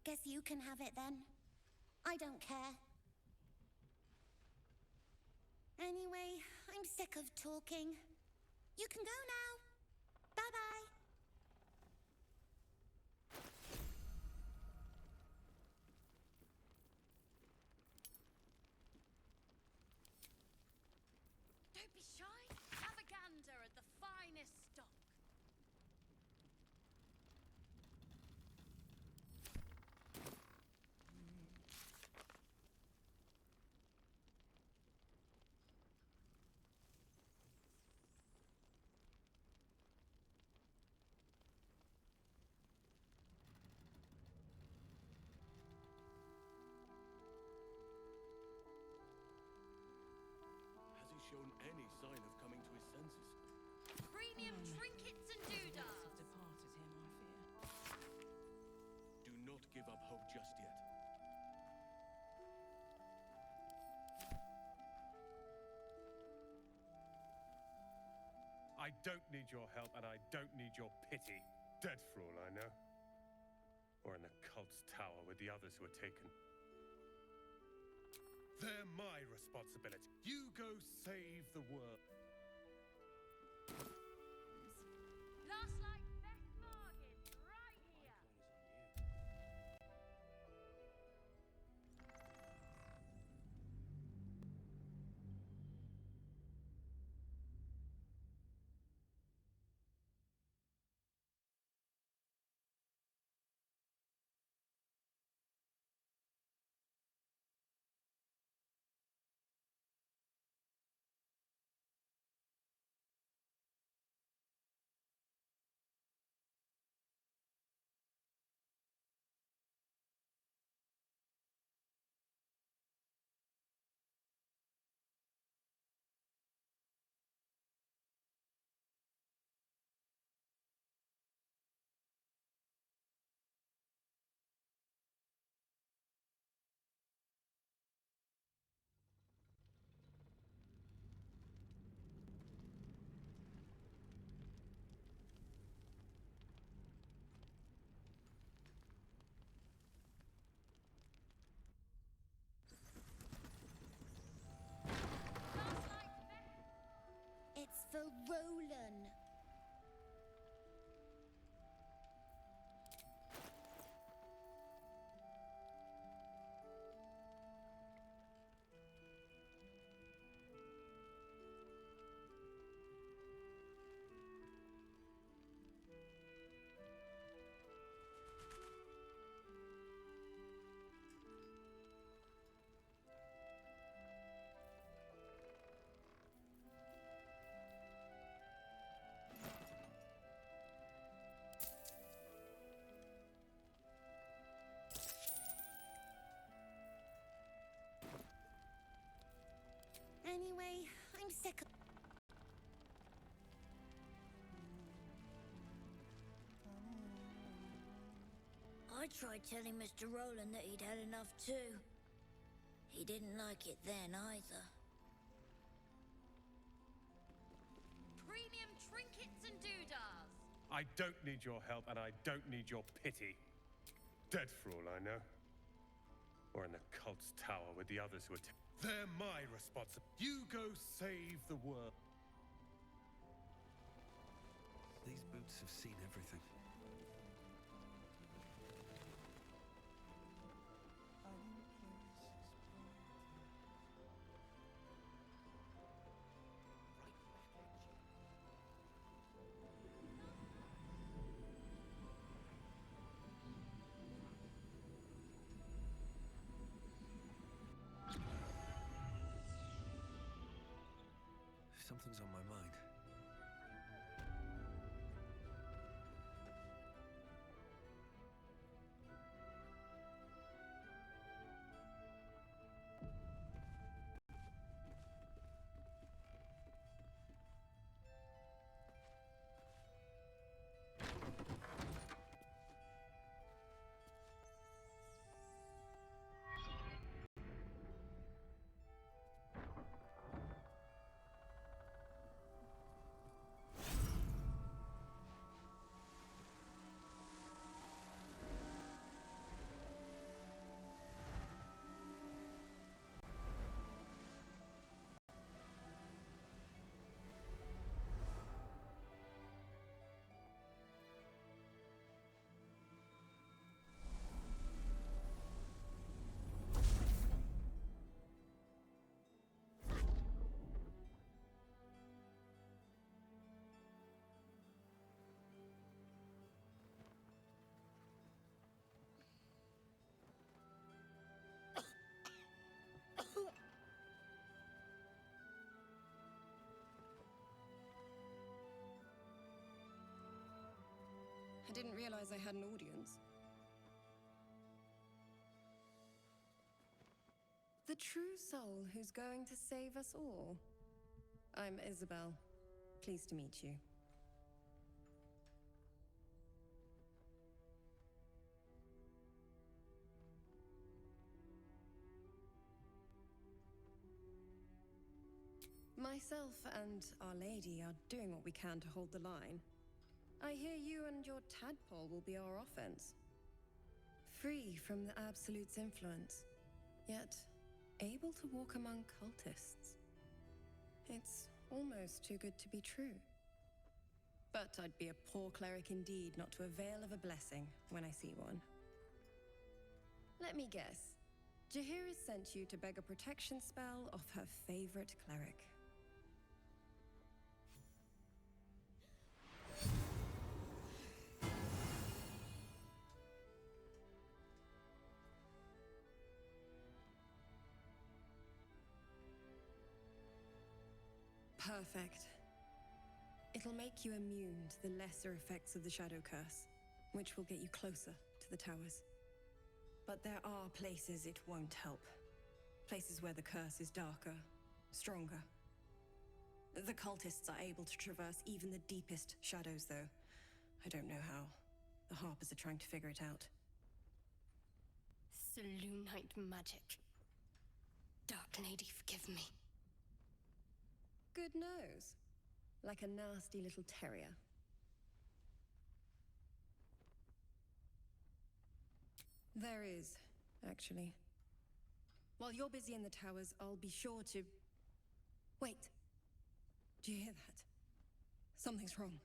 Guess you can have it then. I don't care. Anyway, I'm sick of talking. You can go now. Bye-bye. Don't be shy. Have a gander at the finest stock. Has he shown any sign of coming to his senses? Premium trinkets and doodads. Departed him, I fear. Do not give up hope just yet. I don't need your help, and I don't need your pity. Dead for all I know. Or in the cult's tower with the others who were taken. They're my responsibility. You go save the world. Last like best bargain right here. It's for Roland. Anyway, I'm sick of... I tried telling Mr. Rowland that he'd had enough too. He didn't like it then either. Premium trinkets and doodads. I don't need your help, and I don't need your pity. Dead for all I know. Or in the cult's tower with the others who were taken. They're my responsibility. You go save the world. These boots have seen everything. Something's on my mind. didn't realize I had an audience. The true soul who's going to save us all. I'm Isabel. Pleased to meet you. Myself and Our Lady are doing what we can to hold the line. I hear you and your tadpole will be our offense. Free from the Absolute's influence, yet able to walk among cultists. It's almost too good to be true. But I'd be a poor cleric indeed not to avail of a blessing when I see one. Let me guess. Jaheira's sent you to beg a protection spell off her favorite cleric. Perfect. It'll make you immune to the lesser effects of the Shadow Curse, which will get you closer to the towers. But there are places it won't help. Places where the curse is darker, stronger. The cultists are able to traverse even the deepest shadows, though. I don't know how. The Harpers are trying to figure it out. Selûnite magic. Dark Lady, forgive me. Good nose. Like a nasty little terrier. There is, actually. While you're busy in the towers, I'll be sure to... Wait. Do you hear that? Something's wrong.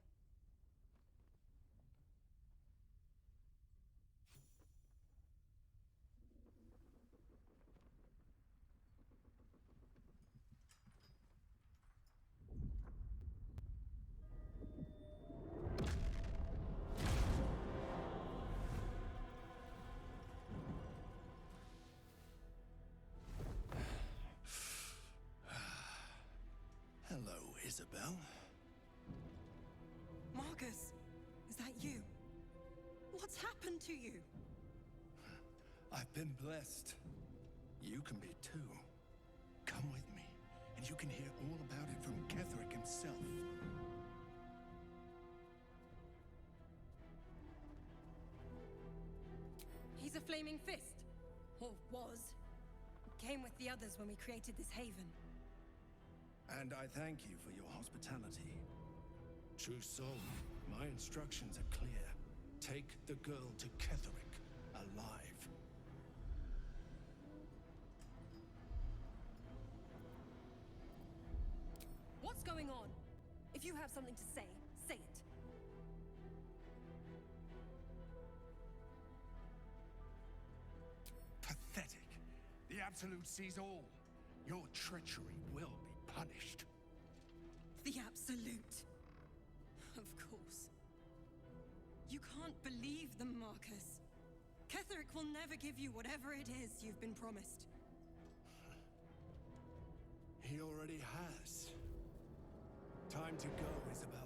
Hello, Isabel. Marcus, is that you? What's happened to you? I've been blessed. You can be too. Come with me, and you can hear all about it from Ketheric himself. He's a flaming fist. Or was. Came with the others when we created this haven. And I thank you for your hospitality. True soul, my instructions are clear. Take the girl to Ketheric, alive. What's going on? If you have something to say, say it. Pathetic. The Absolute sees all. Your treachery will be punished. The Absolute. Of course. You can't believe them, Marcus. Ketheric will never give you whatever it is you've been promised. He already has. Time to go, Isabel.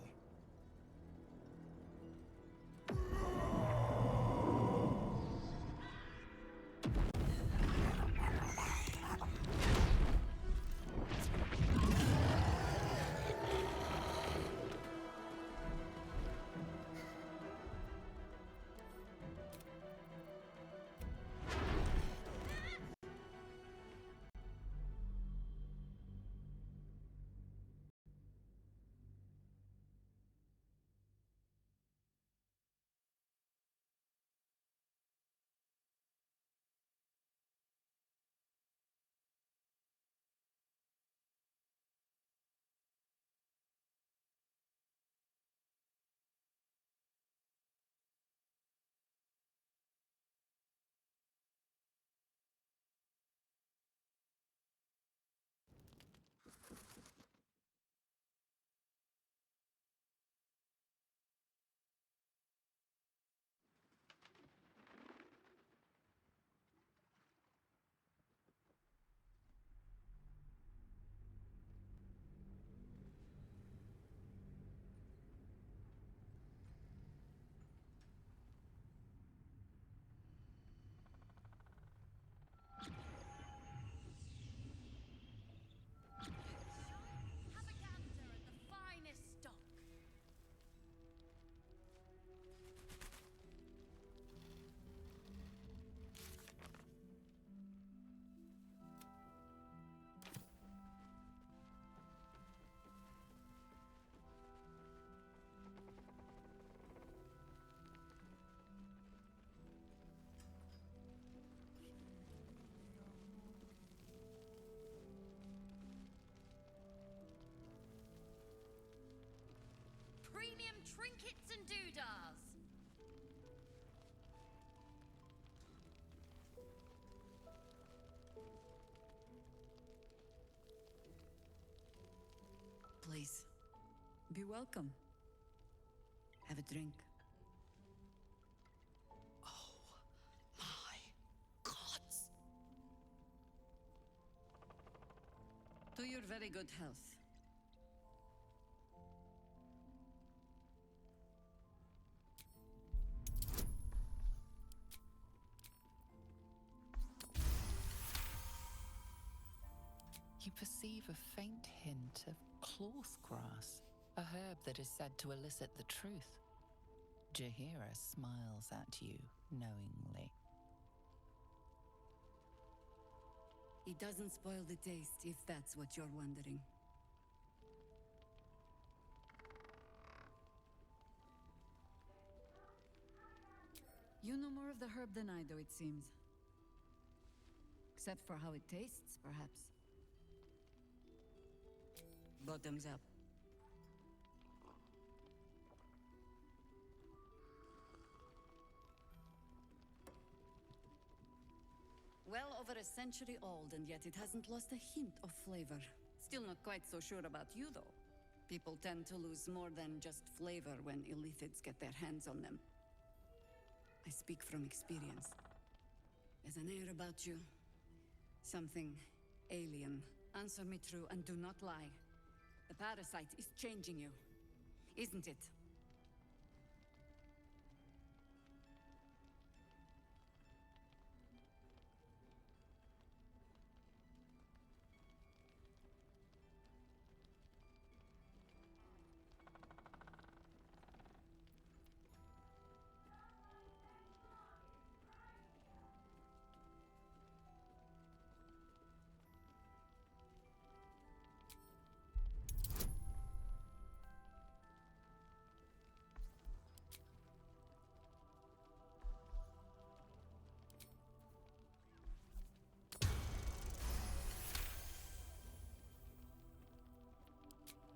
trinkets and doodahs. Please, be welcome. Have a drink. My gods! To your very good health. You perceive a faint hint of cloth grass, a herb that is said to elicit the truth. Jahira smiles at you knowingly. It doesn't spoil the taste, if that's what you're wondering. You know more of the herb than I do, it seems. Except for how it tastes, perhaps. Bottoms up. Well over a century old, and yet it hasn't lost a hint of flavor. Still not quite so sure about you, though. People tend to lose more than just flavor when illithids get their hands on them. I speak from experience. There's an air about you. Something alien. Answer me true and do not lie. The parasite is changing you, isn't it?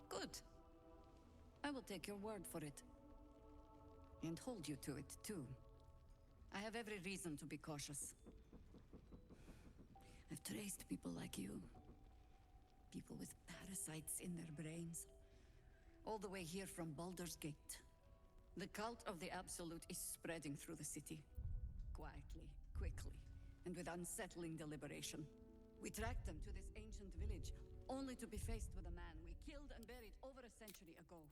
Good. I will take your word for it. And hold you to it, too. I have every reason to be cautious. I've traced people like you. People with parasites in their brains. All the way here from Baldur's Gate. The cult of the Absolute is spreading through the city. Quietly, quickly, and with unsettling deliberation. We tracked them to this ancient village, only to be faced with a man we killed and buried over a century ago.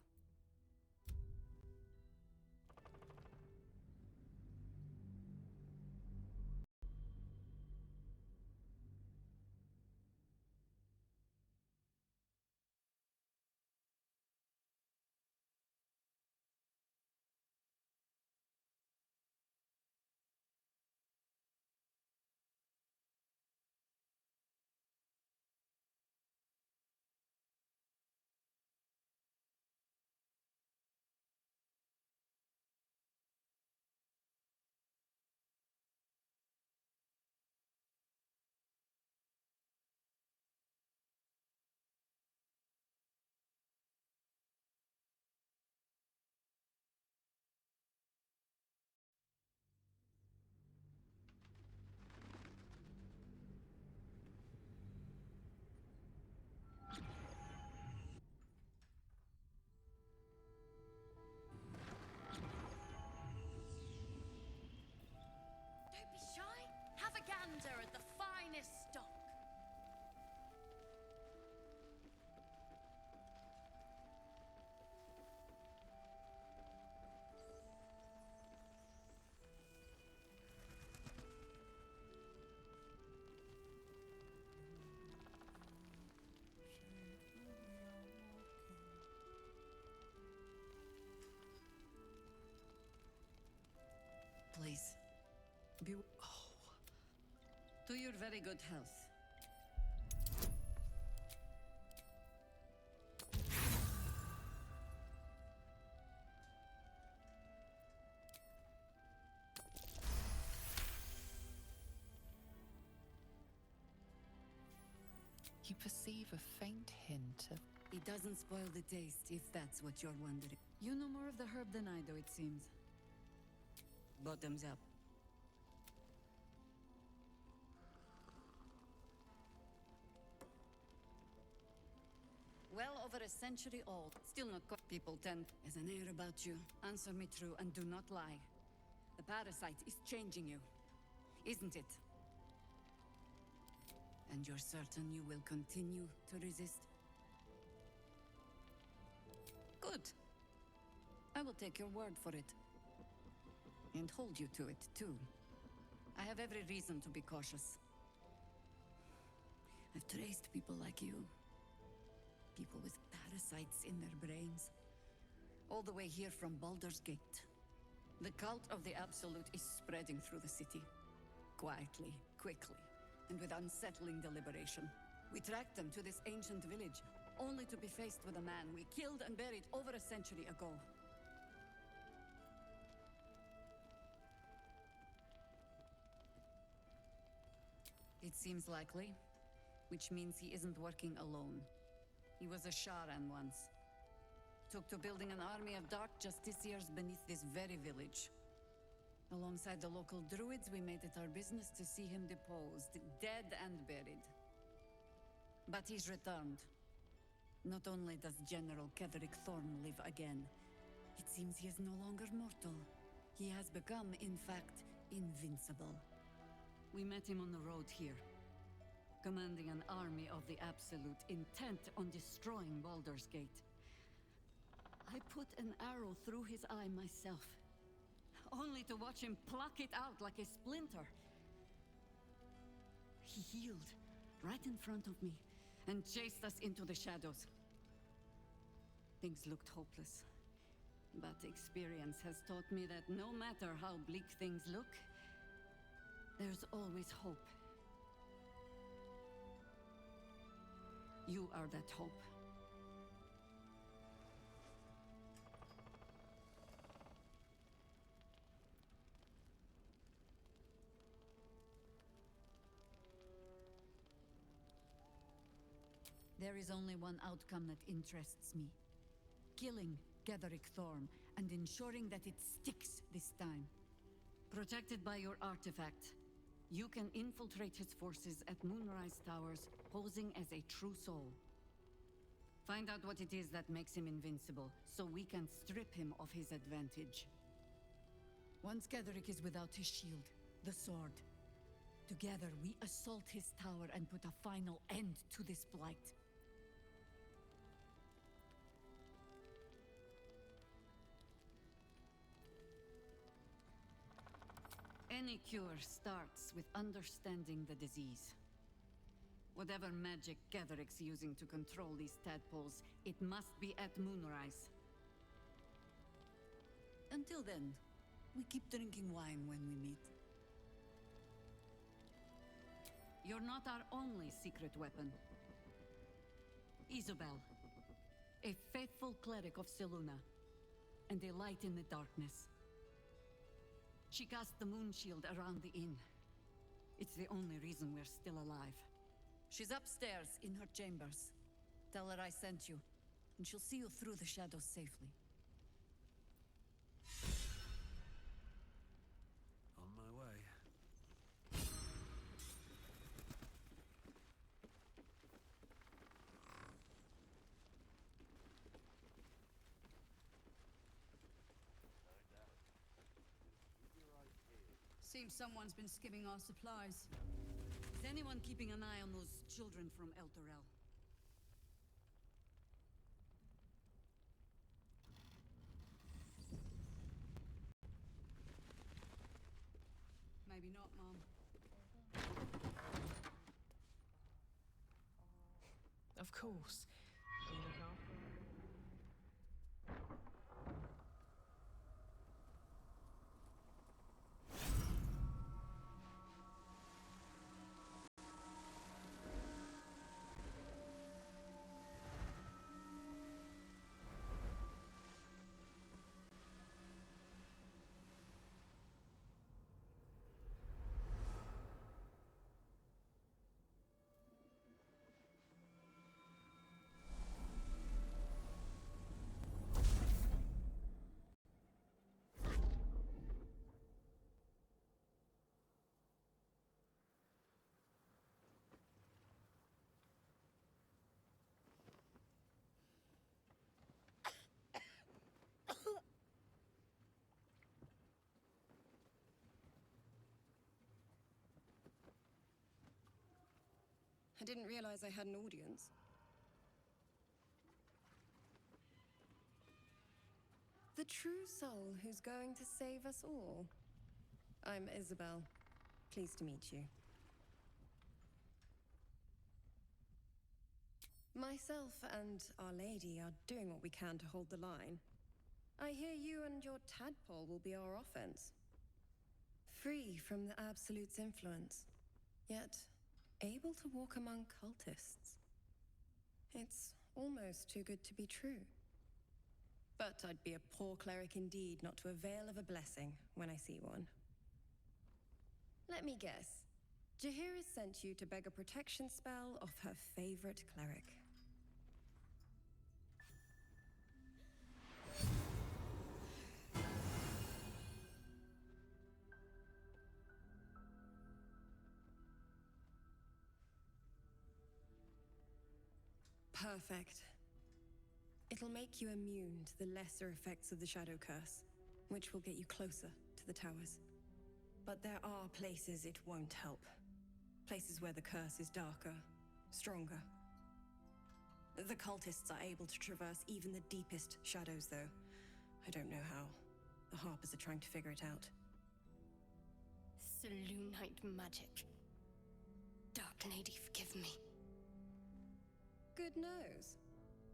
Don't be shy. Have a gander at the finest stock. Please. Be... To your very good health. You perceive a faint hint of It doesn't spoil the taste, if that's what you're wondering. You know more of the herb than I do, it seems. Bottoms up. Well over a century old. Still not people tend as an air about you. Answer me true and do not lie. The parasite is changing you, isn't it? And you're certain you will continue to resist? Good. I will take your word for it. And hold you to it, too. I have every reason to be cautious. I've traced people like you. People with parasites in their brains. All the way here from Baldur's Gate. The cult of the Absolute is spreading through the city. Quietly, quickly, and with unsettling deliberation. We tracked them to this ancient village, only to be faced with a man we killed and buried over a century ago. It seems likely, which means he isn't working alone. He was a Sharan once. Took to building an army of dark justiciars beneath this very village. Alongside the local druids, we made it our business to see him deposed, dead and buried. But he's returned. Not only does General Ketherick Thorn live again, it seems he is no longer mortal. He has become, in fact, invincible. We met him on the road here, commanding an army of the Absolute, intent on destroying Baldur's Gate. I put an arrow through his eye myself, only to watch him pluck it out like a splinter. He healed right in front of me and chased us into the shadows. Things looked hopeless, but experience has taught me that no matter how bleak things look, there's always hope. You are that hope. There is only one outcome that interests me. Killing Ketherick Thorn and ensuring that it sticks this time. Protected by your artifact, you can infiltrate his forces at Moonrise Towers, posing as a true soul. Find out what it is that makes him invincible, so we can strip him of his advantage. Once Ketherick is without his shield, the sword, together we assault his tower and put a final end to this blight. Any cure starts with understanding the disease. Whatever magic Ketherick's using to control these tadpoles, it must be at Moonrise. Until then, we keep drinking wine when we meet. You're not our only secret weapon. Isobel, a faithful cleric of Selûne, and a light in the darkness. She cast the moon shield around the inn. It's the only reason we're still alive. She's upstairs in her chambers. Tell her I sent you, and she'll see you through the shadows safely. On my way. Seems someone's been skimming our supplies. Is anyone keeping an eye on those children from Elturel? Maybe not, Mom. Of course. You look after her. I didn't realize I had an audience. The true soul who's going to save us all. I'm Isabel. Pleased to meet you. Myself and Our Lady are doing what we can to hold the line. I hear you and your tadpole will be our offense. Free from the Absolute's influence, yet able to walk among cultists. It's almost too good to be true. But I'd be a poor cleric indeed not to avail of a blessing when I see one. Let me guess. Jaheira sent you to beg a protection spell off her favorite cleric. Perfect. It'll make you immune to the lesser effects of the Shadow Curse, which will get you closer to the towers. But there are places it won't help. Places where the curse is darker, stronger. The cultists are able to traverse even the deepest shadows, though. I don't know how. The Harpers are trying to figure it out. Selûnite magic. Dark Lady, forgive me. Good nose.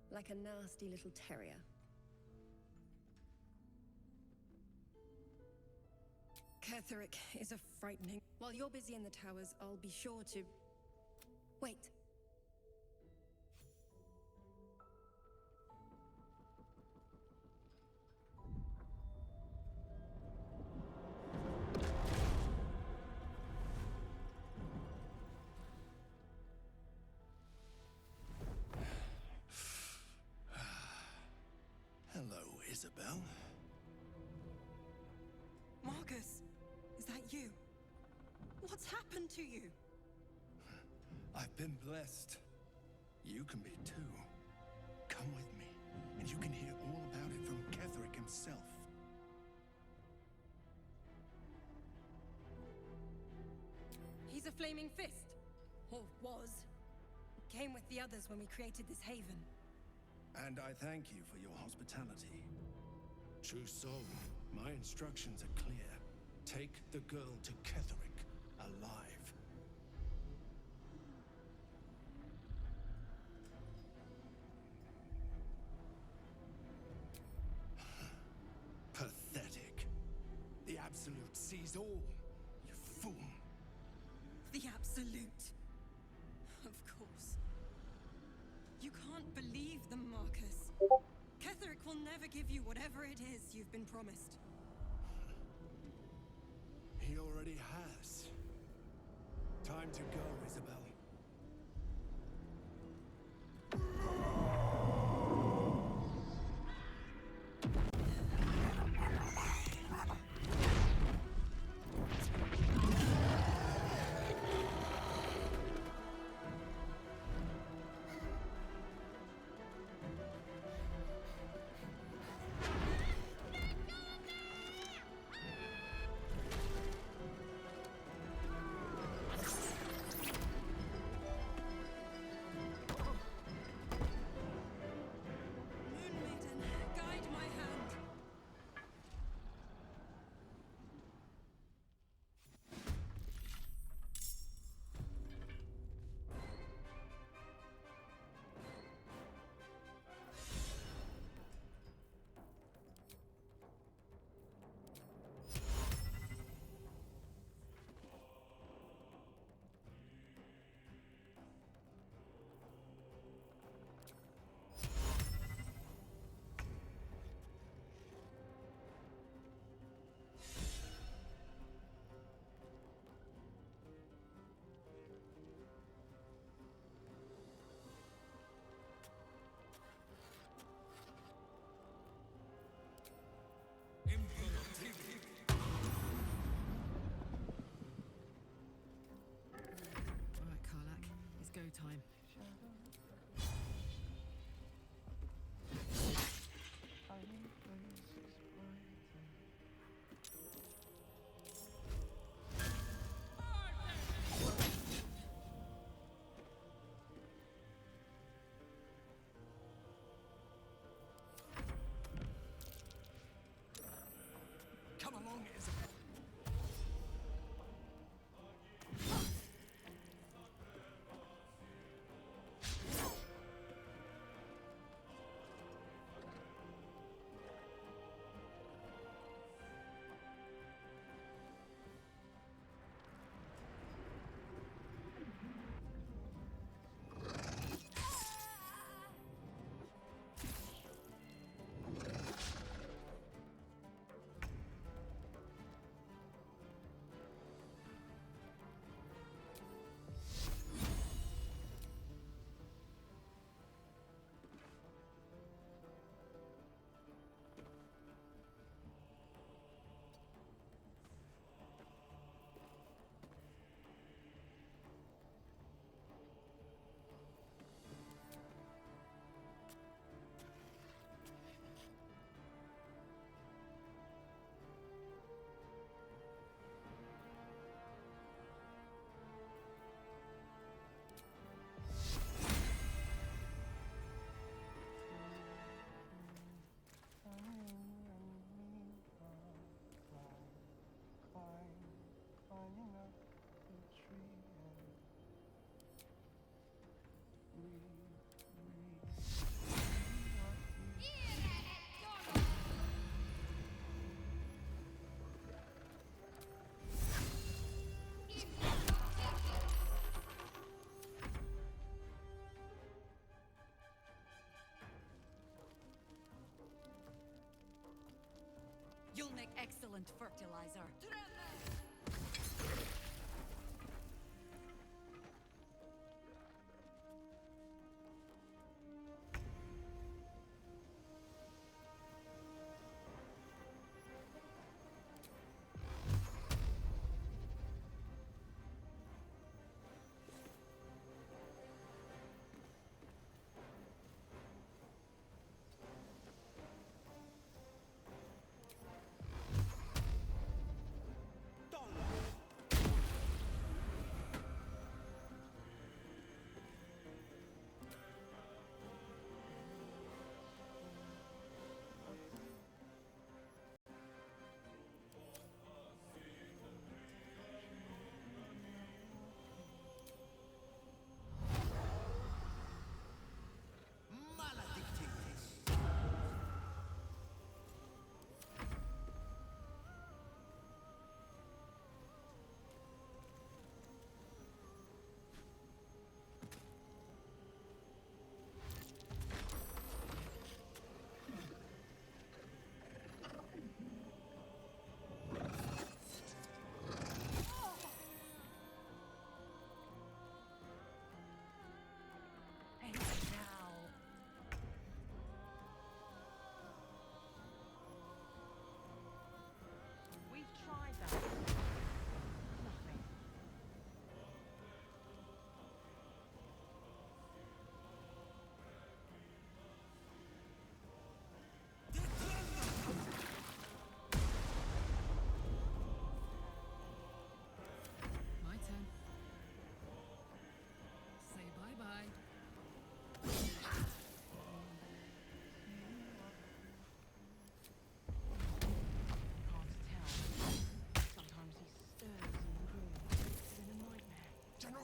Like a nasty little terrier. Ketheric is a frightening... While you're busy in the towers, I'll be sure to... Wait. Hello, Isabel. Marcus, is that you? What's happened to you? I've been blessed. You can be too. Come with me, and you can hear all about it from Ketheric himself. He's a flaming fist. Or was. Came with the others when we created this haven. And I thank you for your hospitality. True soul, my instructions are clear. Take the girl to Ketheric, alive. Pathetic. The Absolute sees all, you fool. The Absolute. Of course. You can't believe them, Marcus. Ketheric will never give you whatever it is you've been promised. He already has. Time to go, Isabel. excellent fertilizer.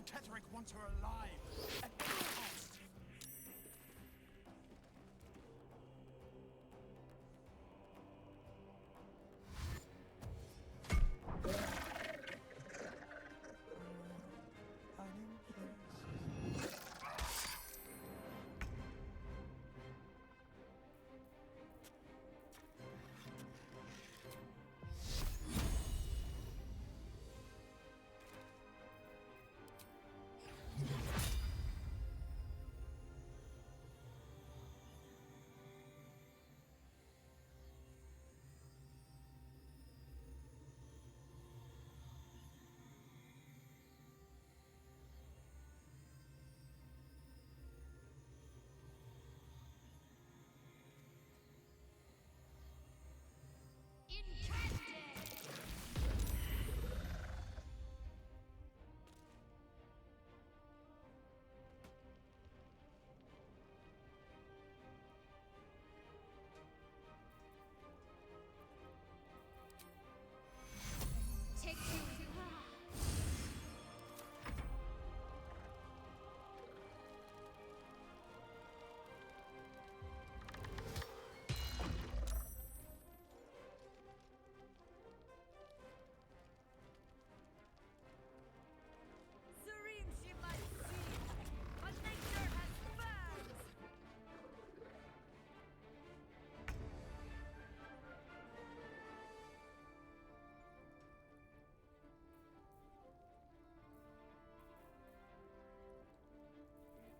Tetherick wants her alive at any cost.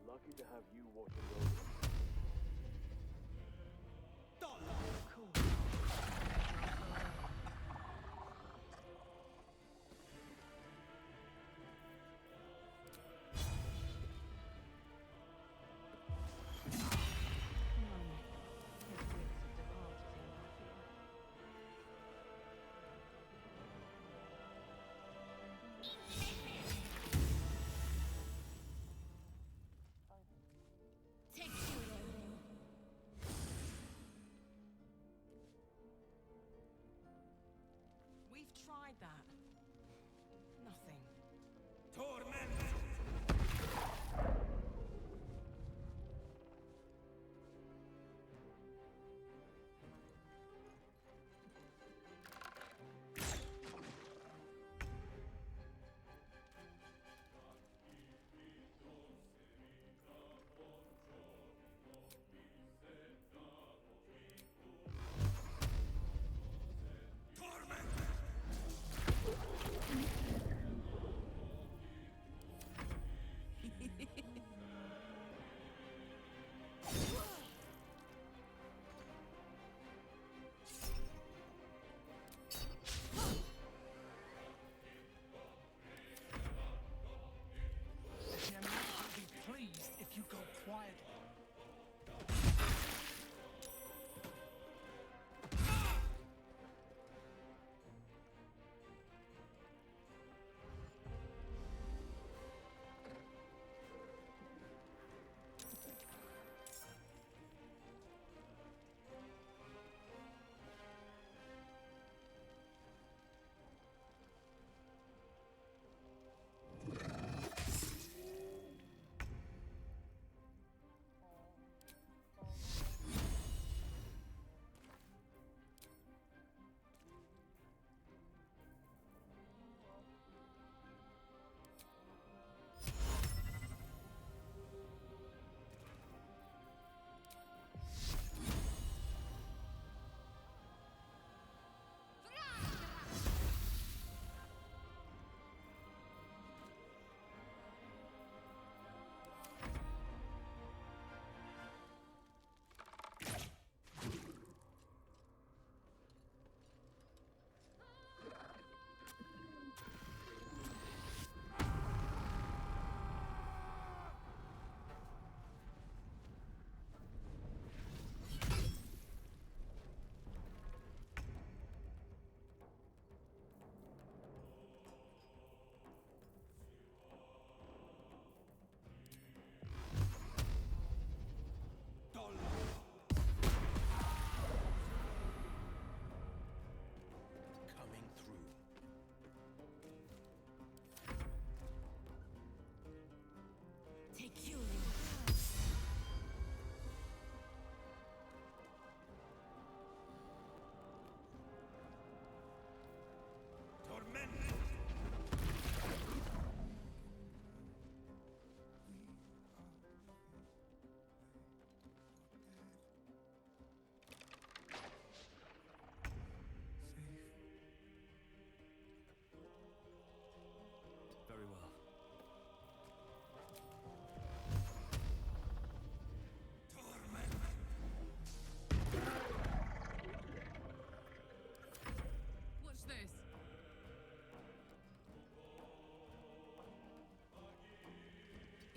Lucky to have you watching over. Tried that. Nothing. Torment! Torment!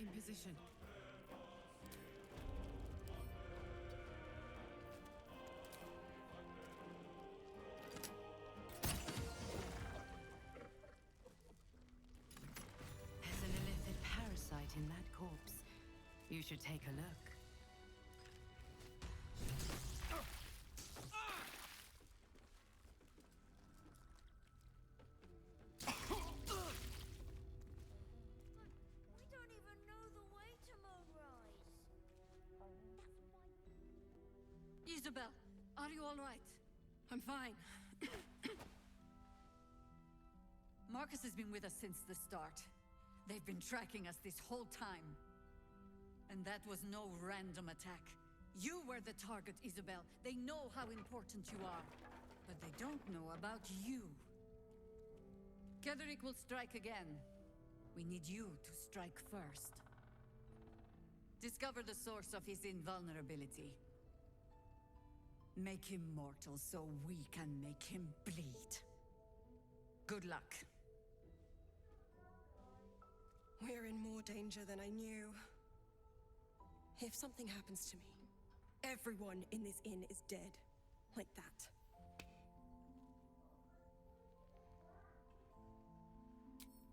In position. There's an illithid parasite in that corpse. You should take a look. We don't even know the way to Moonrise. Isabel, are you all right? I'm fine. Marcus has been with us since the start. They've been tracking us this whole time. And that was no random attack. You were the target, Isabel. They know how important you are. But they don't know about you. Ketherick will strike again. We need you to strike first. Discover the source of his invulnerability. Make him mortal so we can make him bleed. Good luck. We're in more danger than I knew. If something happens to me, everyone in this inn is dead. Like that.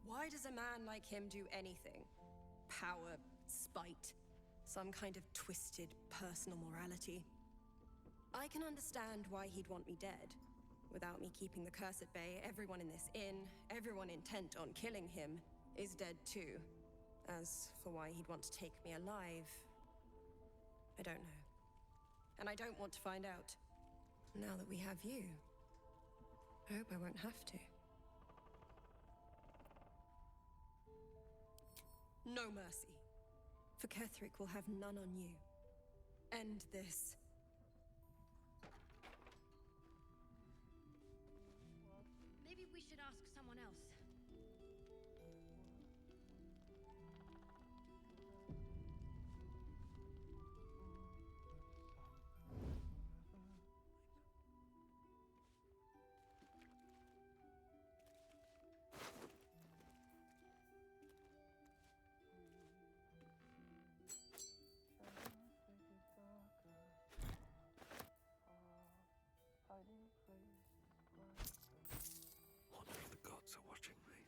Why does a man like him do anything? Power, spite, some kind of twisted personal morality. I can understand why he'd want me dead. Without me keeping the curse at bay, everyone in this inn, everyone intent on killing him, is dead too. As for why he'd want to take me alive, I don't know. And I don't want to find out. Now that we have you, I hope I won't have to. No mercy. For Ketherick will have none on you. End this. Maybe we should ask someone else. Wonder if the gods are watching me.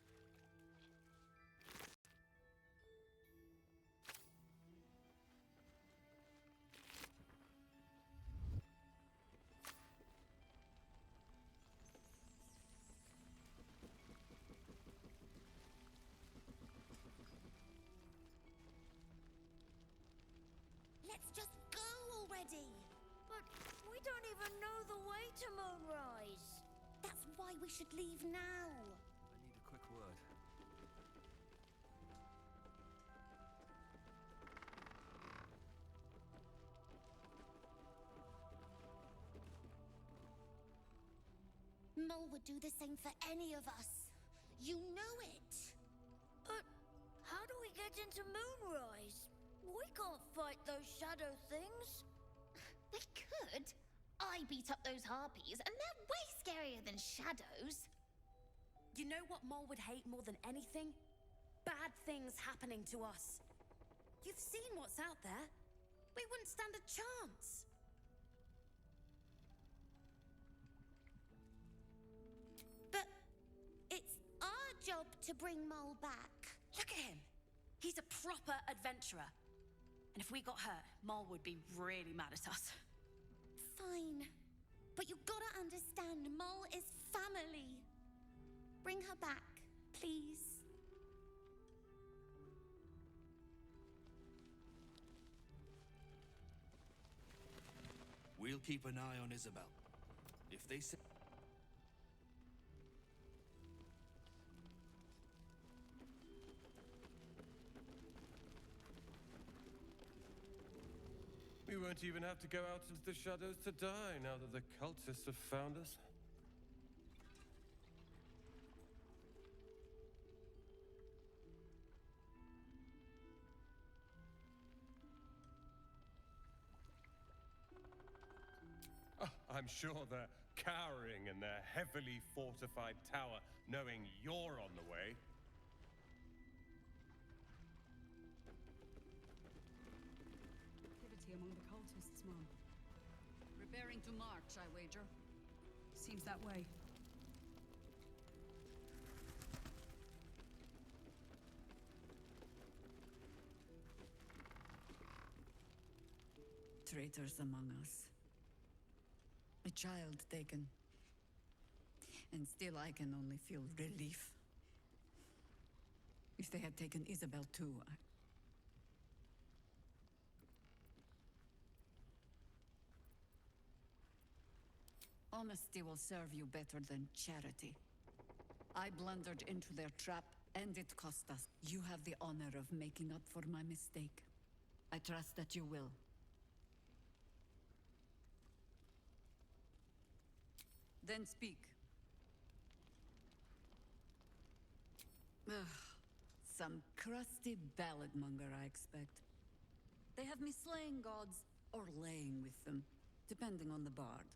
Let's just go already! But we don't even know the way to Moonrise. That's why we should leave now. I need a quick word. Mole would do the same for any of us. You know it. But how do we get into Moonrise? We can't fight those shadow things. We could. I beat up those harpies, and they're way scarier than shadows. You know what Mole would hate more than anything? Bad things happening to us. You've seen what's out there. We wouldn't stand a chance. But it's our job to bring Mole back. Look at him. He's a proper adventurer. And if we got hurt, Mole would be really mad at us. Fine. But you gotta understand, Mole is family. Bring her back, please. We'll keep an eye on Isabel. If they say... We won't even have to go out into the shadows to die now that the cultists have found us. Oh, I'm sure they're cowering in their heavily fortified tower, knowing you're on the way. casualty among the cultists, Mom. Preparing to march, I wager. Seems that way. Traitors among us. A child taken. And still I can only feel relief. If they had taken Isabel too, Honesty will serve you better than charity. I blundered into their trap, and it cost us. You have the honor of making up for my mistake. I trust that you will. Then speak. Ugh. Some crusty ballad monger, I expect. They have me slaying gods or laying with them, depending on the bard.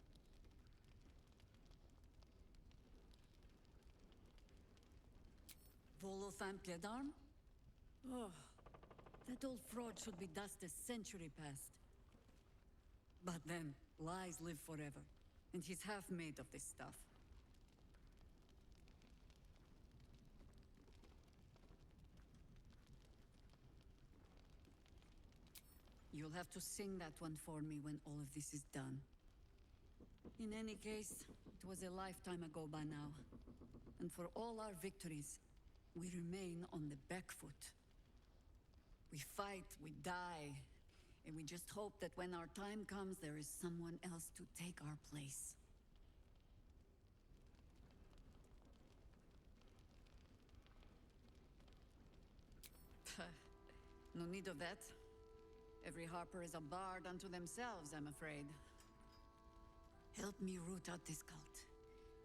Volothan Pledarm? Oh, that old fraud should be dust a century past. But then, lies live forever, and he's half made of this stuff. You'll have to sing that one for me when all of this is done. In any case, it was a lifetime ago by now. And for all our victories, we remain on the back foot. We fight, we die, and we just hope that when our time comes, there is someone else to take our place. No need of that. Every harper is a bard unto themselves, I'm afraid. Help me root out this cult,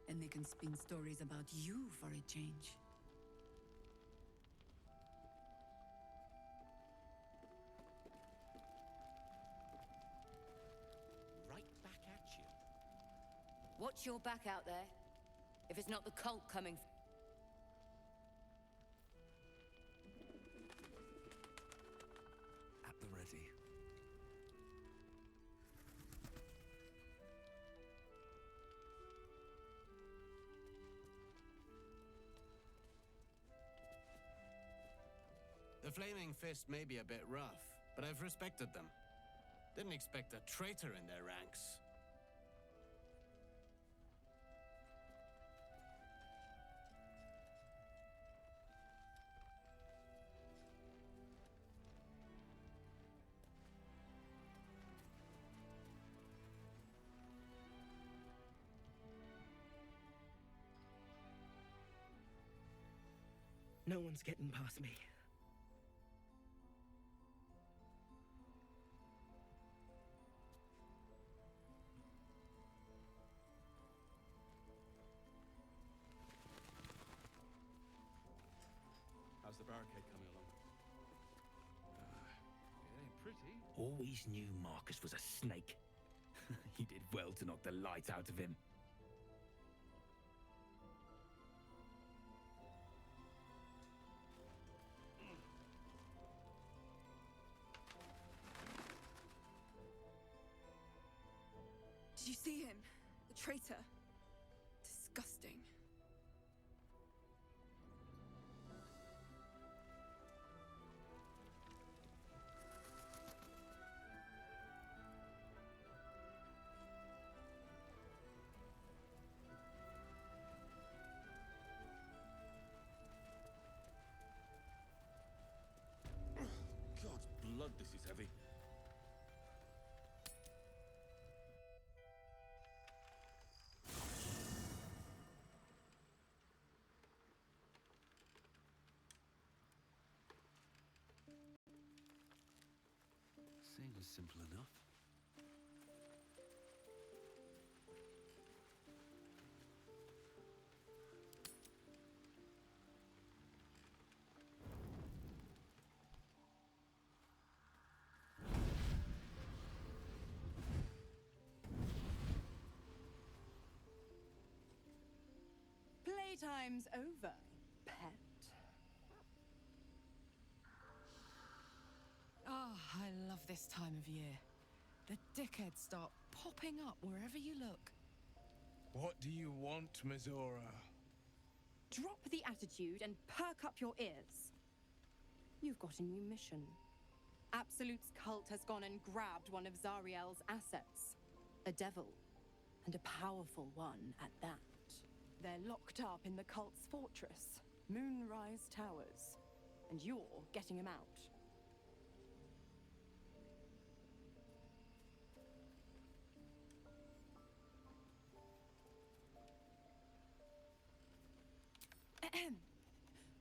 and they can spin stories about you for a change. Right back at you. Watch your back out there. If it's not the cult coming. At the ready. The Flaming Fist may be a bit rough, but I've respected them. Didn't expect a traitor in their ranks. No one's getting past me. How's the barricade coming along? It ain't pretty. Always knew Marcus was a snake. He did well to knock the light out of him. Did you see him? The traitor? Disgusting. God's blood, this is heavy. Seems simple enough. Playtime's over, pet. Oh, I love this time of year. The dickheads start popping up wherever you look. What do you want, Mizora? Drop the attitude and perk up your ears. You've got a new mission. Absolute's cult has gone and grabbed one of Zariel's assets. A devil. And a powerful one at that. They're locked up in the cult's fortress, Moonrise Towers. And you're getting him out.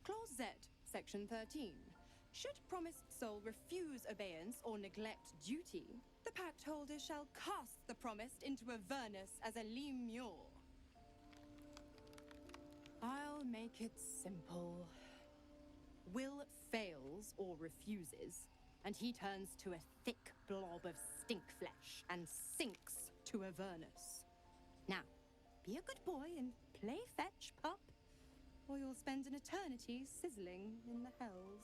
Clause Z, Section 13. Should promised soul refuse obeyance or neglect duty, the pact holder shall cast the promised into Avernus as a lemure. I'll make it simple. Will fails or refuses, and he turns to a thick blob of stink flesh and sinks to Avernus. Now, be a good boy and play fetch, pup, or you'll spend an eternity sizzling in the hells.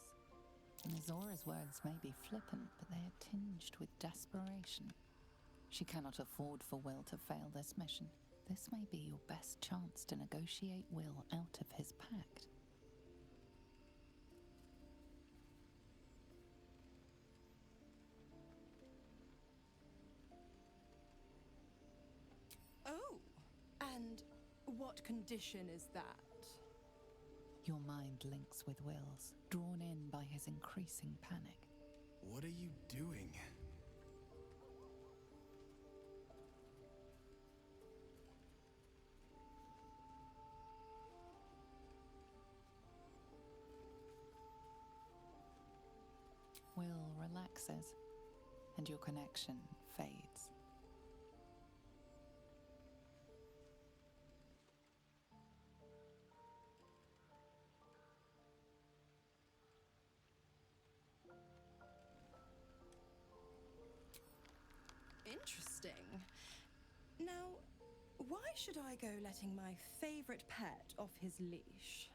Mizora's words may be flippant, but they are tinged with desperation. She cannot afford for Will to fail this mission. This may be your best chance to negotiate Will out of his pact. Oh, and what condition is that? Your mind links with Will's, drawn in by his increasing panic. What are you doing? Will relaxes, and your connection fades. Interesting. Now, why should I go letting my favorite pet off his leash?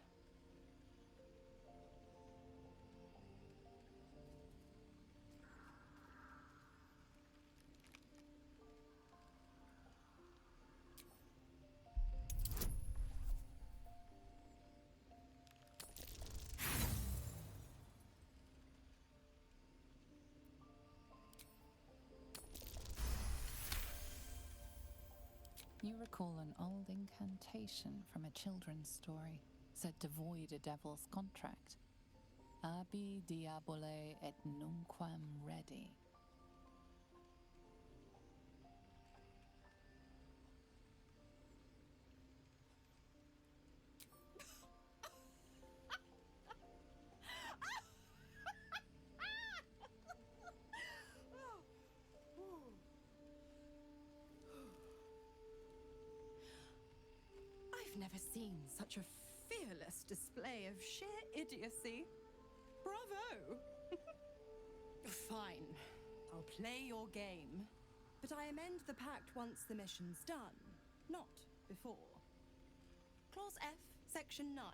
You recall an old incantation from a children's story, said to void a devil's contract. Abi diabole et nunquam redi. I've never seen such a fearless display of sheer idiocy. Bravo! Fine, I'll play your game. But I amend the pact once the mission's done, not before. Clause F, Section 9.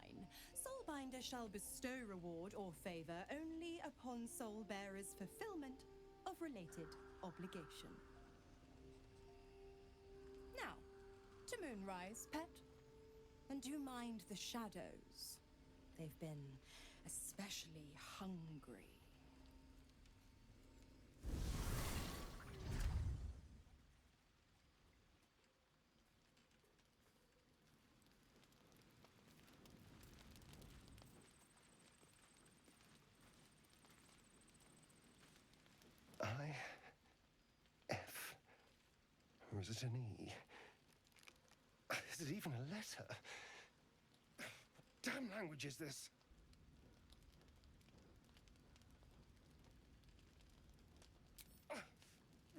Soulbinder shall bestow reward or favor only upon soul-bearer's fulfillment of related obligation. Now, to Moonrise, pet. And do mind the shadows. They've been especially hungry. I-F. Or is it an E? Is it even a letter? What damn language is this?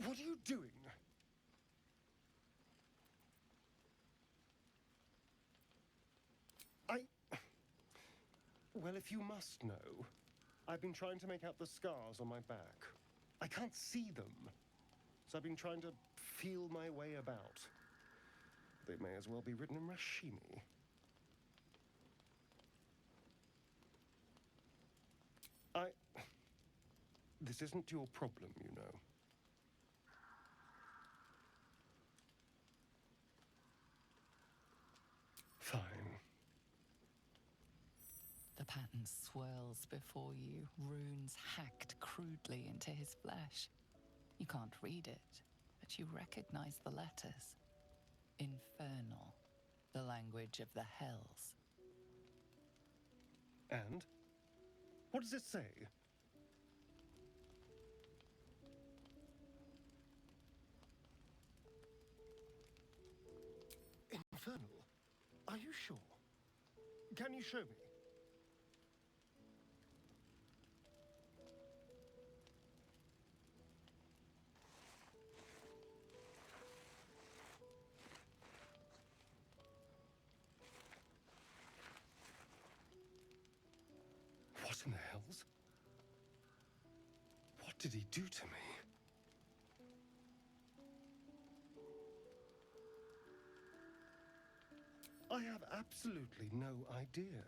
What are you doing? Well, if you must know, I've been trying to make out the scars on my back. I can't see them, so I've been trying to feel my way about. They may as well be written in Rashimi. This isn't your problem, you know. pattern swirls before you, runes hacked crudely into his flesh. You can't read it, but you recognize the letters. Infernal, the language of the hells. And? What does it say? Infernal? Are you sure? Can you show me? What in the hells? What did he do to me? I have absolutely no idea.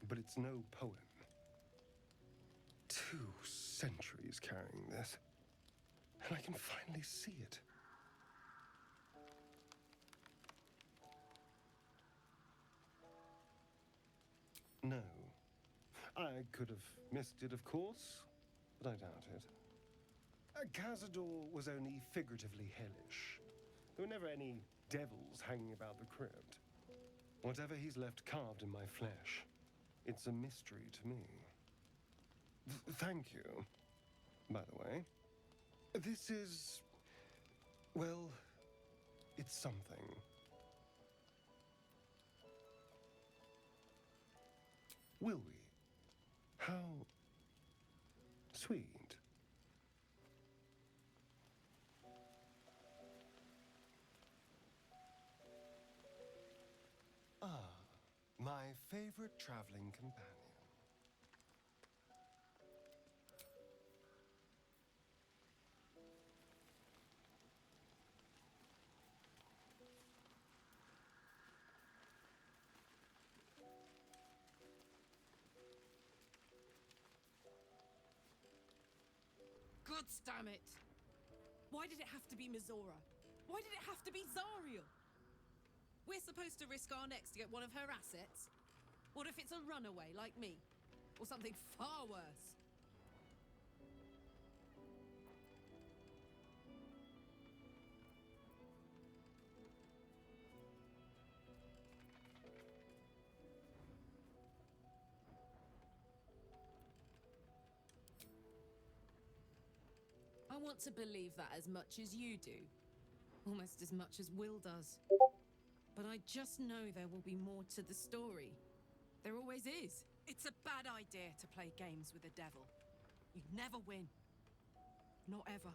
But it's no poem. 2 centuries carrying this. And I can finally see it. No. I could have missed it, of course, but I doubt it. Cazador was only figuratively hellish. There were never any devils hanging about the crypt. Whatever he's left carved in my flesh, it's a mystery to me. Thank you, by the way. This is... well, it's something. Will we? How sweet. Ah, my favorite traveling companion. Gods damn it! Why did it have to be Mizora? Why did it have to be Zariel? We're supposed to risk our necks to get one of her assets? What if it's a runaway like me? Or something far worse? I want to believe that as much as you do. Almost as much as Will does. But I just know there will be more to the story. There always is. It's a bad idea to play games with the devil. You'd never win. Not ever.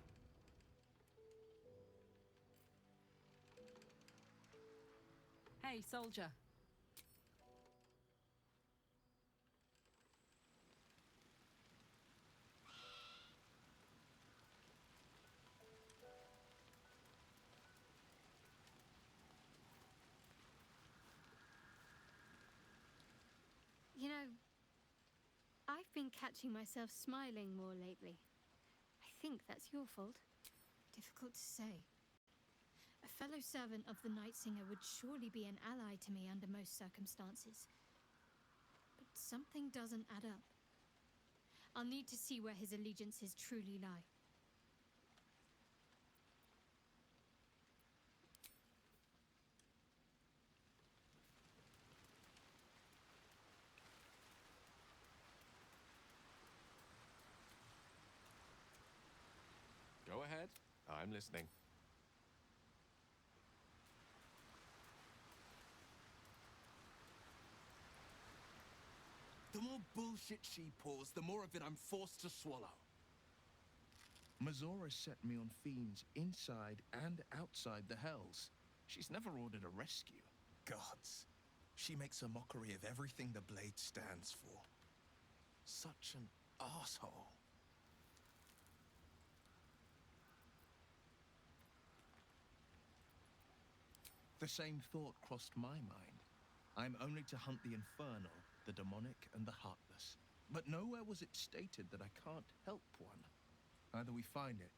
Hey, soldier. You know, I've been catching myself smiling more lately. I think that's your fault. Difficult to say. A fellow servant of the Night Singer would surely be an ally to me under most circumstances. But something doesn't add up. I'll need to see where his allegiances truly lie. Go ahead. I'm listening. The more bullshit she pours, the more of it I'm forced to swallow. Mizora set me on fiends inside and outside the hells. She's never ordered a rescue. Gods. She makes a mockery of everything the blade stands for. Such an asshole. The same thought crossed my mind. I'm only to hunt the infernal, the demonic, and the heartless. But nowhere was it stated that I can't help one. Either we find it,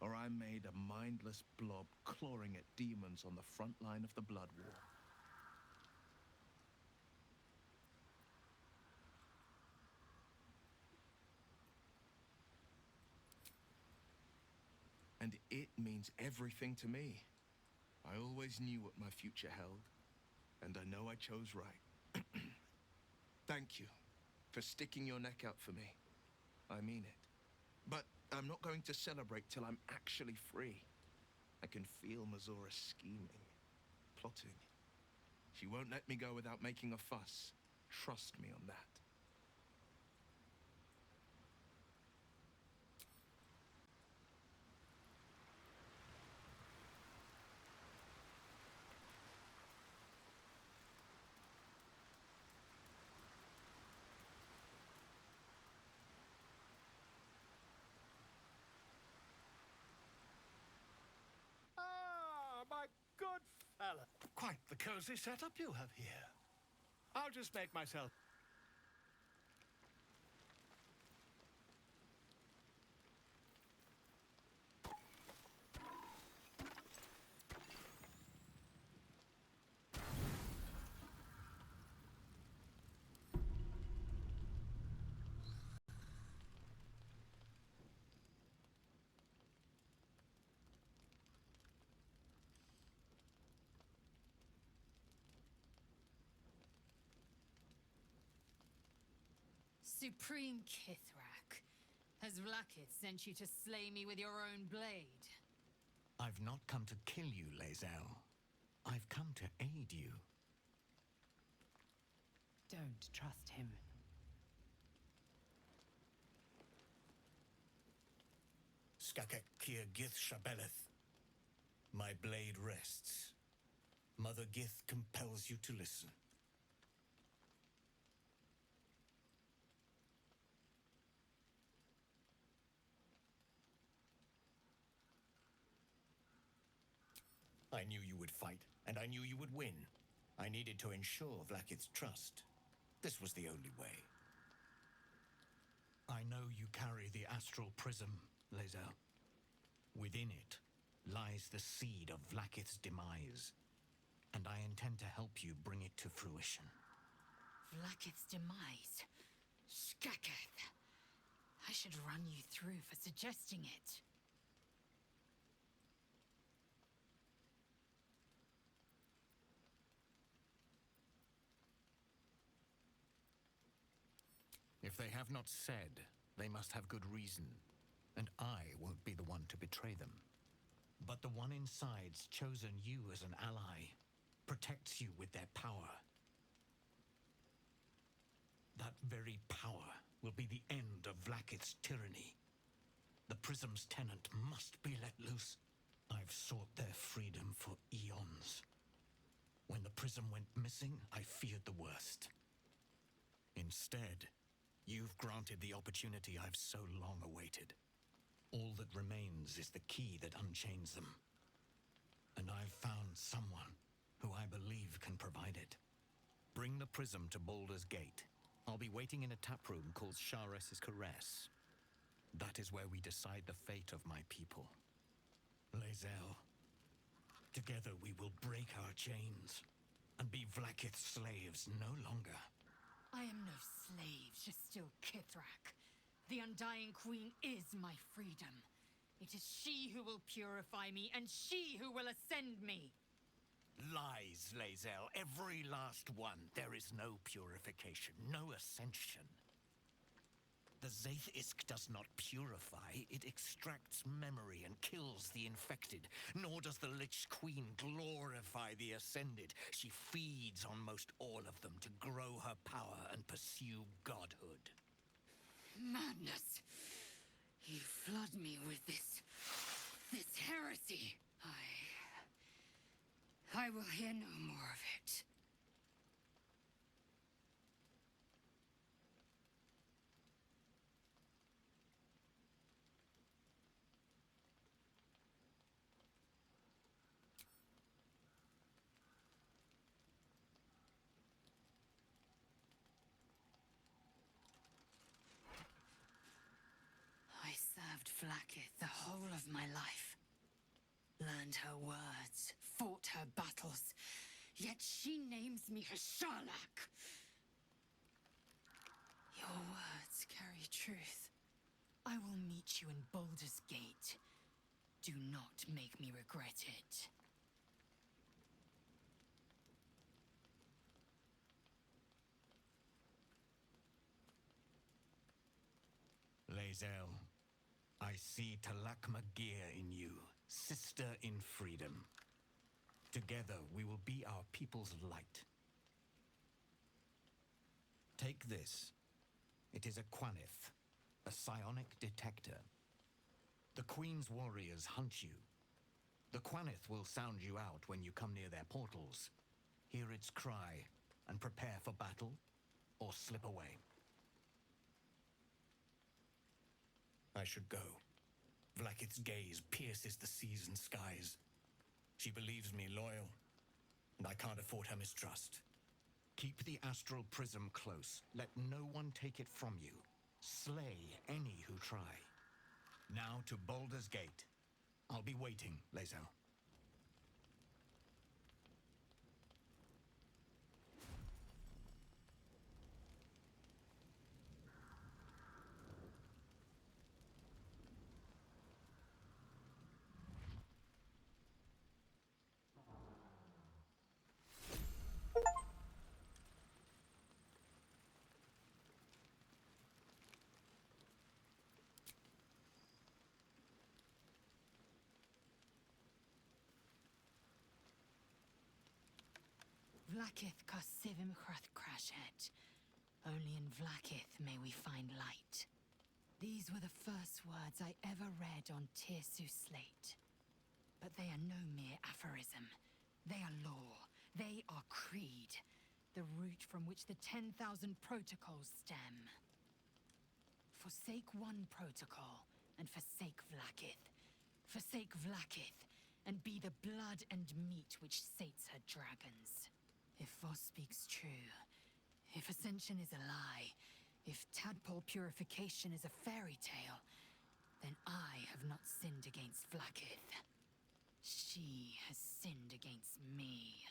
or I'm made a mindless blob clawing at demons on the front line of the blood war. And it means everything to me. I always knew what my future held, and I know I chose right. Thank you for sticking your neck out for me. I mean it. But I'm not going to celebrate till I'm actually free. I can feel Mazora scheming, plotting. She won't let me go without making a fuss. Trust me on that. Ah, my good fella. Quite the cozy setup you have here. I'll just make myself... Supreme Kithrak, has Vlakith sent you to slay me with your own blade? I've not come to kill you, Lae'zel. I've come to aid you. Don't trust him. Skakek Kier Gith Shabeleth. My blade rests. Mother Gith compels you to listen. I knew you would fight, and I knew you would win. I needed to ensure Vlakith's trust. This was the only way. I know you carry the astral prism, Lae'zel. Within it lies the seed of Vlakith's demise, and I intend to help you bring it to fruition. Vlakith's demise? Skaketh! I should run you through for suggesting it. If they have not said, they must have good reason, and I won't be the one to betray them. But the one inside's chosen you as an ally, protects you with their power. That very power will be the end of Vlakith's tyranny. The Prism's tenant must be let loose. I've sought their freedom for eons. When the Prism went missing, I feared the worst. Instead, you've granted the opportunity I've so long awaited. All that remains is the key that unchains them. And I've found someone who I believe can provide it. Bring the Prism to Baldur's Gate. I'll be waiting in a taproom called Shares's Caress. That is where we decide the fate of my people. Lae'zel, together we will break our chains and be Vlakith's slaves no longer. I am no slave, just still Kithrak. The Undying Queen is my freedom. It is she who will purify me, and she who will ascend me. Lies, Lae'zel, every last one. There is no purification, no ascension. The Zaith-Isk does not purify, it extracts memory and kills the infected. Nor does the Lich Queen glorify the ascended. She feeds on most all of them to grow her power and pursue godhood. Madness! You flood me with this heresy. I will hear no more of it. I served Vlakith the whole of my life. Learned her words, fought her battles, yet she names me her Sharlak. Your words carry truth. I will meet you in Baldur's Gate. Do not make me regret it. Lae'zel, I see Talak Magir in you, sister in freedom. Together we will be our people's light. Take this. It is a Quanith, a psionic detector. The Queen's warriors hunt you. The Quanith will sound you out when you come near their portals. Hear its cry and prepare for battle, or slip away. I should go. Vlakith's gaze pierces the seas and skies. She believes me loyal, and I can't afford her mistrust. Keep the astral prism close. Let no one take it from you. Slay any who try. Now to Baldur's Gate. I'll be waiting, Lae'zel. Vlakith Kosivim Krashet. Only in Vlakith may we find light. These were the first words I ever read on Tirsu slate. But they are no mere aphorism. They are law. They are creed. The root from which the 10,000 protocols stem. Forsake one protocol, and forsake Vlakith. Forsake Vlakith, and be the blood and meat which sates her dragons. If Voss speaks true, if Ascension is a lie, if tadpole purification is a fairy tale, then I have not sinned against Vlakith. She has sinned against me.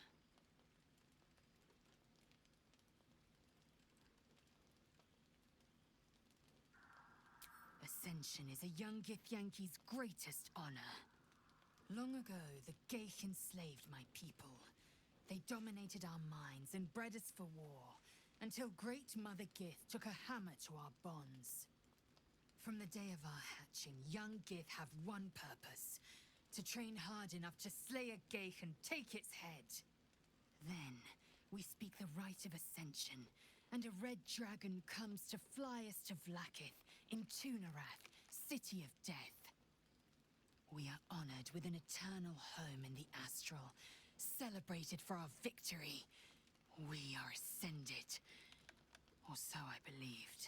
Ascension is a young Githyanki's greatest honor. Long ago, the Geich enslaved my people. They dominated our minds and bred us for war, until Great Mother Gith took a hammer to our bonds. From the day of our hatching, young Gith have one purpose: to train hard enough to slay a Geich and take its head. Then, we speak the rite of Ascension, and a red dragon comes to fly us to Vlakith, in Tunarath, City of Death. We are honored with an eternal home in the Astral, celebrated for our victory. We are ascended. Or so I believed.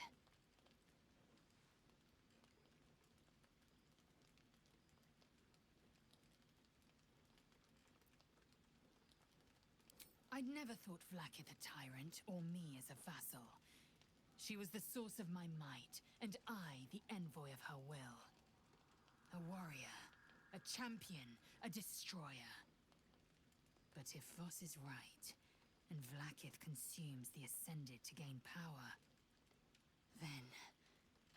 I'd never thought Vlakith a tyrant, or me as a vassal. She was the source of my might, and I the envoy of her will. A warrior, a champion, a destroyer. But if Voss is right, and Vlakith consumes the Ascended to gain power, then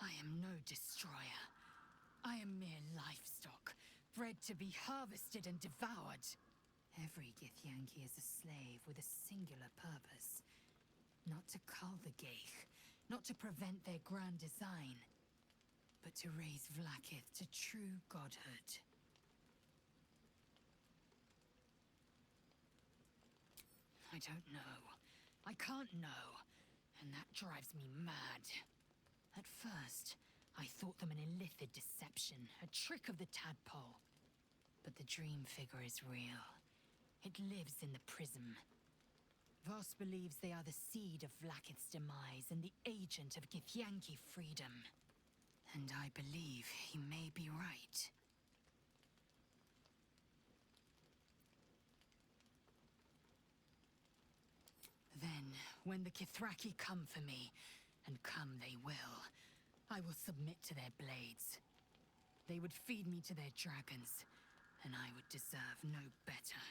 I am no destroyer. I am mere livestock, bred to be harvested and devoured. Every Githyanki is a slave with a singular purpose. Not to cull the Geich, not to prevent their grand design, but to raise Vlakith to true godhood. I don't know. I can't know. And that drives me mad. At first, I thought them an illithid deception, a trick of the tadpole. But the dream figure is real. It lives in the prism. Voss believes they are the seed of Vlakith's demise and the agent of Githyanki freedom. And I believe he may be right. Then, when the Kithraki come for me, and come they will submit to their blades. They would feed me to their dragons, and I would deserve no better.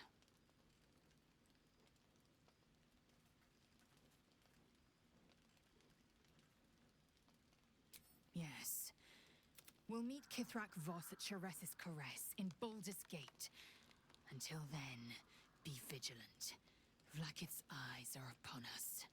Yes, We'll meet Kithrak Voss at Chares's Caress in Baldur's Gate. Until then, be vigilant. Vlaakith's eyes are upon us.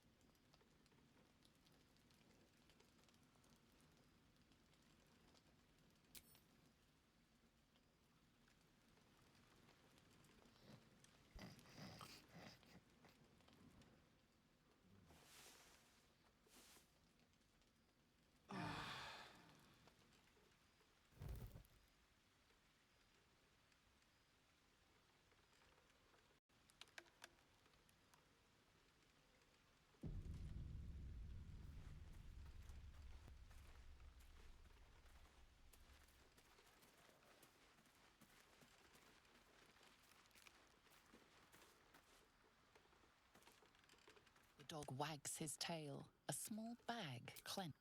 The dog wags his tail, a small bag clenched.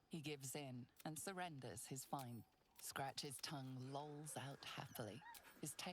He gives in and surrenders his find. Scratch's tongue lolls out happily. His tail